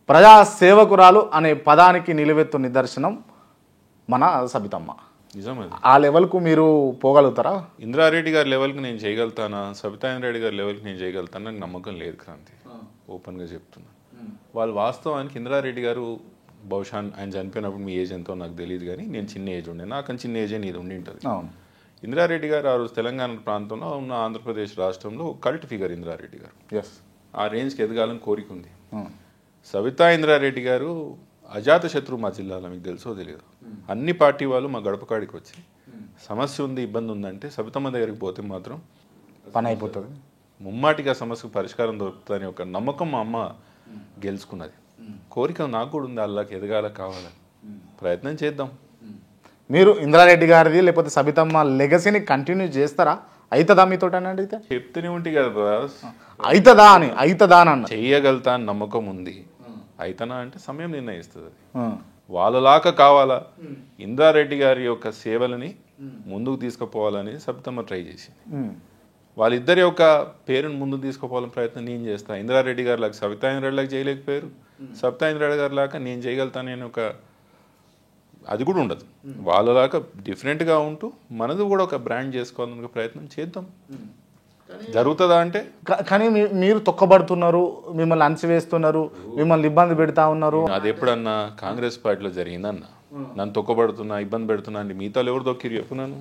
Speaker 1: ప్రజా సేవకురాలు అనే పదానికి నిలువెత్తు నిదర్శనం మన సబితమ్మ.
Speaker 2: నిజమే.
Speaker 1: ఆ లెవెల్కు మీరు పోగలుగుతారా?
Speaker 2: ఇంద్రారెడ్డి గారి లెవెల్కి నేను చేయగలుగుతానా, సబితా ఇంద్రారెడ్డి గారి లెవెల్కి నేను చేయగలుగుతాను నాకు నమ్మకం లేదు క్రాంతి, ఓపెన్గా చెప్తున్నా. వాళ్ళు వాస్తవానికి ఇంద్రారెడ్డి గారు బహుశా ఆయన చనిపోయినప్పుడు మీ ఏజ్ ఎంతో నాకు తెలియదు, కానీ నేను చిన్న ఏజ్ ఉండే, నాకని చిన్న ఏజ్ అని ఇది ఉండి ఉంటుంది. ఇంద్రారెడ్డి గారు ఆ రోజు తెలంగాణ ప్రాంతంలో ఉన్న ఆంధ్రప్రదేశ్ రాష్ట్రంలో కల్ట్ ఫిగర్ ఇంద్రారెడ్డి గారు. ఆ రేంజ్కి ఎదగాలని కోరిక ఉంది. సబితా ఇంద్రారెడ్డి గారు అజాత శత్రువు మా జిల్లాలో, మీకు తెలుసో తెలియదు. అన్ని పార్టీ వాళ్ళు మా గడపకాడికి వచ్చి సమస్య ఉంది, ఇబ్బంది ఉందంటే సబితమ్మ దగ్గరికి పోతే మాత్రం
Speaker 1: పని అయిపోతుంది,
Speaker 2: ముమ్మాటిగా సమస్యకు పరిష్కారం దొరుకుతుందని ఒక నమ్మకం మా అమ్మ గెలుచుకున్నది. కోరిక నాకు కూడా ఉంది, అల్లాకి ఎదగాల కావాలని. ప్రయత్నం చేద్దాం.
Speaker 1: మీరు ఇంద్రారెడ్డి గారిది లేకపోతే సబితమ్మ లెగసీని కంటిన్యూ చేస్తారా? అవుతుందా మీతో అని అడిగితే?
Speaker 2: చెప్తూనే ఉంటే కదా బాస్,
Speaker 1: అవుతుందా అని
Speaker 2: చెయ్యగలుగుతా అని నమ్మకం ఉంది. అయితనా అంటే సమయం నిర్ణయిస్తుంది. అది వాళ్ళలాగా కావాలా, ఇంద్రారెడ్డి గారి యొక్క సేవలని ముందుకు తీసుకుపోవాలని సబితమ్మ ట్రై చేసింది. వాళ్ళిద్దరి యొక్క పేరుని ముందుకు తీసుకుపోవాలని ప్రయత్నం నేను చేస్తాను. ఇంద్రారెడ్డి గారి లాగా సబితా ఇంద్రారెడ్డి లాగా చేయలేకపోయారు, సబితా ఇంద్రారెడ్డి గారి లాగా నేను చేయగలుగుతాను నేను అది కూడా ఉండదు. వాళ్ళలాగా డిఫరెంట్గా ఉంటూ మనది కూడా ఒక బ్రాండ్ చేసుకోవాలని ప్రయత్నం చేద్దాం. జరుగుతుందా అంటే?
Speaker 1: కానీ మీరు తొక్కబడుతున్నారు, మిమ్మల్ని అణచివేస్తున్నారు, మిమ్మల్ని ఇబ్బంది పెడతా ఉన్నారు.
Speaker 2: అది ఎప్పుడన్నా కాంగ్రెస్ పార్టీలో జరిగిందన్న, నన్ను తొక్కబడుతున్నా ఇబ్బంది పెడుతున్నా అంటే మిగతా ఎవరు తొక్కిరు చెప్పున్నాను?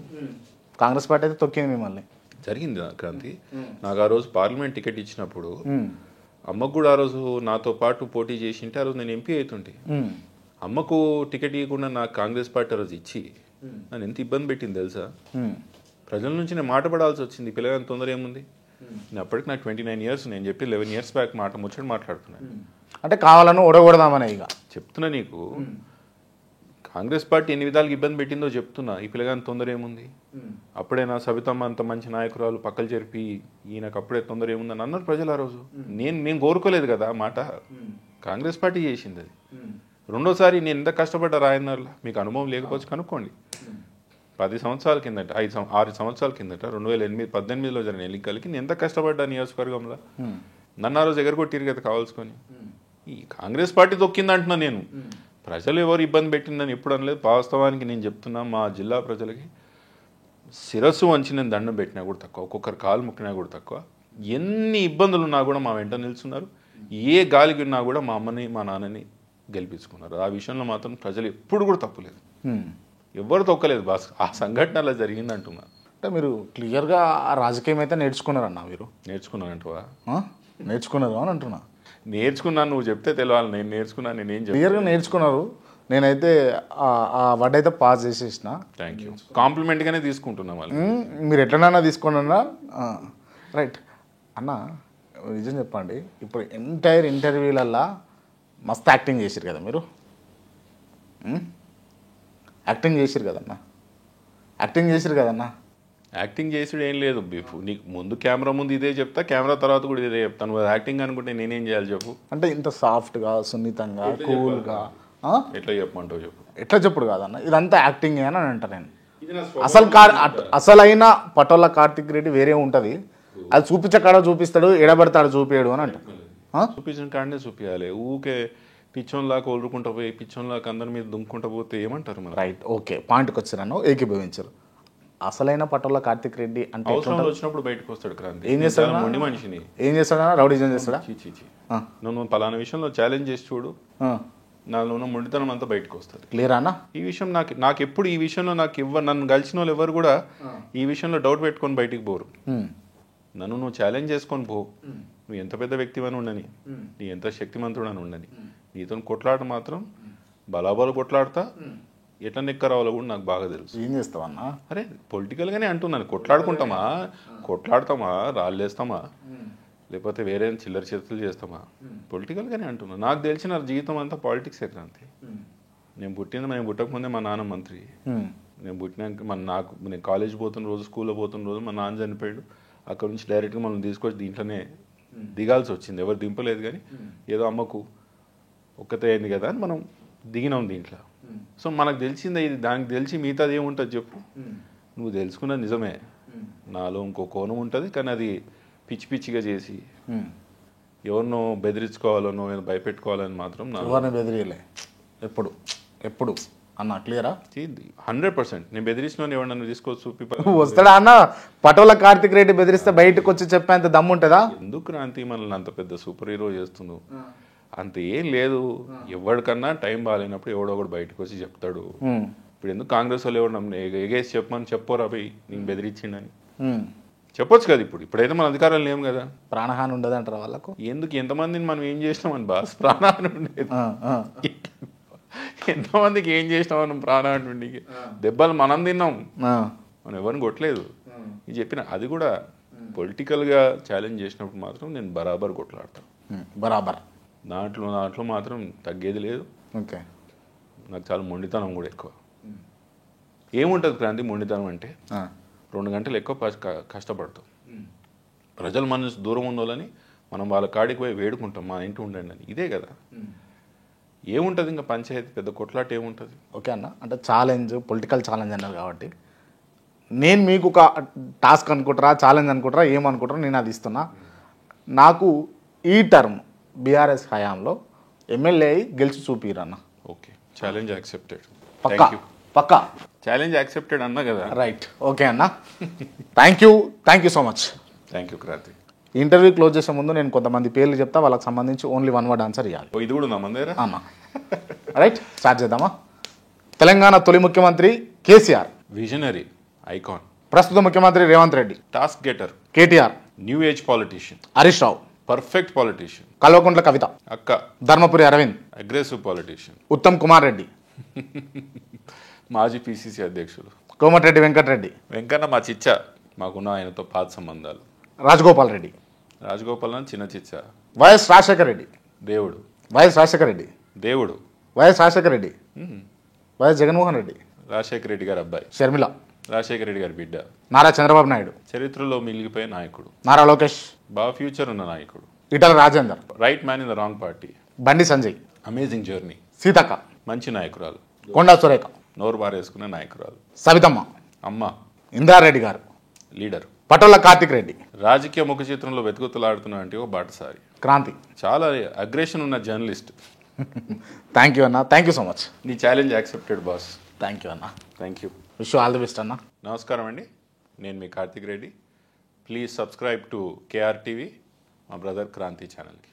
Speaker 1: కాంగ్రెస్ పార్టీ అయితే తొక్కింది మిమ్మల్ని.
Speaker 2: జరిగింది క్రాంతి. నాకు ఆ రోజు పార్లమెంట్ టికెట్ ఇచ్చినప్పుడు అమ్మకు కూడా ఆ రోజు నాతో పాటు పోటీ చేసింటే ఆ రోజు నేను ఎంపీ అవుతుంటే, అమ్మకు టికెట్ ఇవ్వకుండా నాకు కాంగ్రెస్ పార్టీ ఆ రోజు ఇచ్చి నన్ను ఎంత ఇబ్బంది పెట్టింది తెలుసా? ప్రజల నుంచి నేను మాట పడాల్సి వచ్చింది. పిల్లగాని తొందర ఏముంది? నేను అప్పటికి నాకు 29 years, నేను చెప్పి 11 years బ్యాక్ ముచ్చట మాట్లాడుతున్నాను.
Speaker 1: అంటే కావాలని ఓడగొడదామని ఇక చెప్తున్నా
Speaker 2: నీకు. కాంగ్రెస్ పార్టీ ఎన్ని విధాలుగా ఇబ్బంది పెట్టిందో చెప్తున్నా. ఈ పిల్లగాని తొందర ఏముంది? అప్పుడే నా సబితమ్మ అంత మంచి నాయకురాలు పక్కలు జరిపి ఈయనకు అప్పుడే తొందర ఏముందని అన్నారు ప్రజలు ఆ రోజు. నేను కోరుకోలేదు కదా మాట, కాంగ్రెస్ పార్టీ చేసింది అది. రెండోసారి నేను ఎంత కష్టపడ్డా రాయన్నారులా, మీకు అనుభవం లేకపోవచ్చు కనుక్కోండి. 10 సంవత్సరాల కిందట 6 సంవత్సరాల కిందట 2018 జరిగిన ఎన్నికలకి నేను ఎంత కష్టపడ్డా నియోజకవర్గంలో. నన్ను ఆ రోజు ఎగరగొట్టిరు కదా కావాల్సుకొని. ఈ కాంగ్రెస్ పార్టీ తొక్కింది అంటున్నా నేను. ప్రజలు ఎవరు ఇబ్బంది పెట్టిందని ఎప్పుడు అనలేదు. వాస్తవానికి నేను చెప్తున్నా, మా జిల్లా ప్రజలకి శిరస్సు వంచి నేను దండం పెట్టినా కూడా తక్కువ, ఒక్కొక్కరు కాలు ముక్కినా కూడా తక్కువ. ఎన్ని ఇబ్బందులు ఉన్నా కూడా మా వెంట నిలుచున్నారు. ఏ గాలికి ఉన్నా కూడా మా అమ్మని మా నాన్నని గెలిపించుకున్నారు. ఆ విషయంలో మాత్రం ప్రజలు ఎప్పుడు కూడా తప్పులేదు, ఎవరు తొక్కలేదు బాస్. ఆ సంఘటన అలా జరిగింది అంటున్నా.
Speaker 1: అంటే మీరు క్లియర్గా రాజకీయం అయితే నేర్చుకున్నారన్నా? మీరు
Speaker 2: నేర్చుకున్నానంటవా?
Speaker 1: నేర్చుకున్నారు అని అంటున్నా.
Speaker 2: నేర్చుకున్నాను, నువ్వు చెప్తే తెలియాలి. నేను నేర్చుకున్నాను, నేనేం
Speaker 1: క్లియర్గా నేర్చుకున్నారు. నేనైతే ఆ వర్డ్ అయితే పాస్ చేసేసిన.
Speaker 2: Thank you. కాంప్లిమెంట్గానే తీసుకుంటున్నా. వాళ్ళు
Speaker 1: మీరు ఎట్లనన్నా తీసుకోండి. రైట్ అన్న, నిజం చెప్పండి, ఇప్పుడు ఎంటైర్ ఇంటర్వ్యూలల్లా మస్తు యాక్టింగ్ చేసిరు కదా మీరు. యాక్టింగ్ చేసిరు కదన్నా,
Speaker 2: యాక్టింగ్ చేసుడు ఏం లేదు. నీకు ముందు కెమెరా ముందు ఇదే చెప్తా, కెమెరా తర్వాత కూడా ఇదే చెప్తాను. యాక్టింగ్ అనుకుంటే నేనేం చేయాలి చెప్పు?
Speaker 1: అంటే ఇంత సాఫ్ట్గా, సున్నితంగా, కూల్గా
Speaker 2: ఎట్లా చెప్పమంటావు చెప్పు?
Speaker 1: ఎట్లా చెప్పుడు కాదన్న, ఇదంతా యాక్టింగ్ అని అంట నేను. అసలైన పటోల కార్తిక్ రెడ్డి వేరే ఉంటుంది, అది చూపించే కాడ చూపిస్తాడు, ఎడబడతాడు చూపించాడు అని అంట.
Speaker 2: చూపించిన కాడనే చూపించాలి. ఊకే పిచ్చోన్లాగా వదులుకుంటా పోయి పిచ్చోన్లాగా అందరి మీద దుమ్ముకుంటా పోతే ఏమంటారు మనం?
Speaker 1: రైట్, ఓకే, పాయింట్కి వచ్చినాను, ఏకీభవించారు. అసలైన పటోల కార్తిక్ రెడ్డి అంటే
Speaker 2: అవసరంలో వచ్చినప్పుడు బయటకు వస్తాడు క్రాంతి.
Speaker 1: ఏం చేస్తాడు?
Speaker 2: మొండి మనిషిని.
Speaker 1: ఏం చేస్తాడా? రౌడీజం చేస్తాడా?
Speaker 2: చీచి నువ్వు పలానా విషయంలో ఛాలెంజ్ చేసి చూడు, నాలో ఉన్న మొండితనం అంతా బయటకు వస్తుంది.
Speaker 1: క్లియర్ అన్న?
Speaker 2: ఈ విషయం నాకు ఎప్పుడు ఈ విషయంలో నన్ను కలిసిన వాళ్ళు ఎవరు కూడా ఈ విషయంలో డౌట్ పెట్టుకొని బయటికి పోరు. నన్ను నువ్వు ఛాలెంజ్ చేసుకొని పో, నువ్వు ఎంత పెద్ద వ్యక్తివని ఉండని, నీ ఎంత శక్తిమంతుడని ఉండని, నీతో కొట్లాట మాత్రం బలాబలు కొట్లాడతా, ఎట్లా నెక్క రావాలో కూడా నాకు బాగా తెలుసు.
Speaker 1: ఏం చేస్తావన్నా?
Speaker 2: అరే పొలిటికల్గానే అంటున్నాను. కొట్లాడతామా రాళ్ళేస్తామా లేకపోతే వేరే చిల్లర చేతులు చేస్తామా? పొలిటికల్గానే అంటున్నాను. నాకు తెలిసిన జీవితం అంతా పాలిటిక్సే క్రాంతి. నేను పుట్టకముందే మా నాన్న మంత్రి. నేను పుట్టినాక నేను కాలేజ్ పోతున్న రోజు, స్కూల్లో పోతున్న రోజు మా నాన్న చనిపోయాడు. అక్కడ నుంచి డైరెక్ట్గా మనం తీసుకొచ్చి దీంట్లోనే దిగాల్సి వచ్చింది. ఎవరు దింపలేదు, కానీ ఏదో అమ్మకు ఒక్కతే అయింది కదా అని మనం దిగినాం దీంట్లో. సో మనకు తెలిసిందే ఇది. దానికి తెలిసి మిగతాది ఏముంటుంది చెప్పు? నువ్వు తెలుసుకున్నది నిజమే, నాలో ఇంకో కోణం ఉంటుంది, కానీ అది పిచ్చిగా చేసి ఎవరినో బెదిరించుకోవాలనో భయపెట్టుకోవాలని మాత్రం
Speaker 1: ఎవరిని బెదిరియలే ఎప్పుడు అన్న. క్లియరా?
Speaker 2: 100%. నేను బెదిరించిన ఎవరు తీసుకొచ్చి చూపి
Speaker 1: వస్తాడా అన్న? పటోల కార్తిక్ రెడ్డి బెదిరిస్తే బయటకు వచ్చి చెప్పేంత దమ్ము ఉంటుందా?
Speaker 2: ఎందుకు క్రాంతి మనల్ని అంత పెద్ద సూపర్ హీరో చేస్తున్నావు? అంత ఏం లేదు. ఎవరికన్నా టైం బాగాలేనప్పుడు ఎవడో ఒకటి బయటకు వచ్చి చెప్తాడు. ఇప్పుడు ఎందుకు కాంగ్రెస్ వాళ్ళు ఎవరు నన్ను ఎగేసి చెప్పమని చెప్పోరా పోయి నేను బెదిరించిండని చెప్పొచ్చు కదా. ఇప్పుడైతే మన అధికారం లేము కదా.
Speaker 1: ప్రాణహాని ఉండదు అంటారా వాళ్ళకు?
Speaker 2: ఎందుకు? ఎంతమందిని మనం ఏం చేసినామని బాస్ ప్రాణహాని ఉండేది. ఎంతమందికి ఏం చేసినామని ప్రాణహాని ఉండి దెబ్బలు మనం తిన్నాం, మనం ఎవరిని కొట్టలేదు. ఇది చెప్పిన అది కూడా పొలిటికల్గా ఛాలెంజ్ చేసినప్పుడు మాత్రం నేను బరాబర్ కొట్లాడతాను.
Speaker 1: బరాబర్
Speaker 2: దాంట్లో మాత్రం తగ్గేది లేదు.
Speaker 1: ఓకే.
Speaker 2: నాకు చాలా మొండితనం కూడా ఎక్కువ. ఏముంటుంది క్రాంతి మొండితనం అంటే 2 గంటలు ఎక్కువ కష్టపడతాం. ప్రజలు మన దూరం ఉండాలని మనం వాళ్ళ కాడికి పోయి వేడుకుంటాం, మా ఇంటి ఉండండి అని. ఇదే కదా. ఏముంటుంది ఇంకా పంచాయతీ పెద్ద కొట్లాట ఏముంటుంది?
Speaker 1: ఓకే అన్న, అంటే ఛాలెంజ్, పొలిటికల్ ఛాలెంజ్ అన్నారు కాబట్టి నేను మీకు ఒక టాస్క్ అనుకుంటారా, ఛాలెంజ్ అనుకుంటారా, ఏమనుకుంటారా, నేను అది ఇస్తున్నా. నాకు ఈ టర్మ్ బీఆర్ఎస్ హయాంలో ఎమ్మెల్యే అయి గెలిచి చూపిరన్న.
Speaker 2: Okay, challenge accepted.
Speaker 1: పక్కా
Speaker 2: ఛాలెంజ్ యాక్సెప్టెడ్ అన్నా కదా.
Speaker 1: రైట్, ఓకే అన్న. Thank you so much.
Speaker 2: Thank you Kranthi.
Speaker 1: Interview close చేసే ముందు నేను కొంతమంది పేర్లు చెప్తా, వాళ్ళకి సంబంధించి ఓన్లీ 1 వర్డ్ ఆన్సర్ ఇవ్వాలి.
Speaker 2: ఇది కూడా ఉందా మన దగ్గర?
Speaker 1: అన్న రైట్, స్టార్ట్ చేద్దామా? తెలంగాణ తొలి ముఖ్యమంత్రి కేసీఆర్.
Speaker 2: Visionary, icon.
Speaker 1: ప్రస్తుత ముఖ్యమంత్రి Revanth Reddy.
Speaker 2: Task getter
Speaker 1: KTR.
Speaker 2: New age politician
Speaker 1: Harish Rao.
Speaker 2: Perfect politician
Speaker 1: Kalvakuntla Kavitha.
Speaker 2: అక్క.
Speaker 1: ధర్మపురి అరవింద్.
Speaker 2: Aggressive politician
Speaker 1: Uttam Kumar Reddy.
Speaker 2: మాజీ పిసిసి అధ్యక్షులు
Speaker 1: కోమటిరెడ్డి వెంకటరెడ్డి.
Speaker 2: వెంకన్న మా చిచ్చ, మాకున్న ఆయనతో పాత సంబంధాలు.
Speaker 1: రాజగోపాల్ రెడ్డి.
Speaker 2: రాజగోపాల్ చిన్న చిచ్చ.
Speaker 1: వైఎస్ రాజశేఖర రెడ్డి.
Speaker 2: దేవుడు.
Speaker 1: వైఎస్ రాజశేఖర రెడ్డి.
Speaker 2: దేవుడు.
Speaker 1: వైఎస్ రాజశేఖర రెడ్డి. వైఎస్ జగన్మోహన్ రెడ్డి.
Speaker 2: రాజశేఖర రెడ్డి గారి అబ్బాయి.
Speaker 1: షర్మిల.
Speaker 2: రాజశేఖర రెడ్డి గారి బిడ్డ.
Speaker 1: నారా చంద్రబాబు నాయుడు.
Speaker 2: చరిత్రలో మిగిలిపోయే నాయకుడు.
Speaker 1: నారా లోకేష్.
Speaker 2: బాగా ఫ్యూచర్ ఉన్న నాయకుడు.
Speaker 1: Etela Rajender.
Speaker 2: Right man in the wrong party.
Speaker 1: Bandi Sanjay.
Speaker 2: Amazing journey.
Speaker 1: Seethakka.
Speaker 2: మంచి నాయకురాలు.
Speaker 1: కొండా సురేఖ.
Speaker 2: నోరు బారేసుకునే నాయకురాలు.
Speaker 1: సవితమ్మ.
Speaker 2: అమ్మ.
Speaker 1: ఇంద్రారెడ్డి గారు.
Speaker 2: లీడర్.
Speaker 1: పటోల కార్తిక్ రెడ్డి.
Speaker 2: రాజకీయ ముఖ చిత్రంలో వెతుకుతలాడుతున్నా అంటే ఓ బాటసారి.
Speaker 1: క్రాంతి.
Speaker 2: చాలా అగ్రెషన్ ఉన్న జర్నలిస్ట్.
Speaker 1: థ్యాంక్ యూ అన్న, థ్యాంక్ యూ సో మచ్.
Speaker 2: నీ challenge accepted boss.
Speaker 1: Thank you అన్న.
Speaker 2: Thank you.
Speaker 1: Wish you all the best అన్న.
Speaker 2: నమస్కారం అండి, నేను మీ Karthik Reddy. Please subscribe to KR TV, మా బ్రదర్ క్రాంతి ఛానల్కి.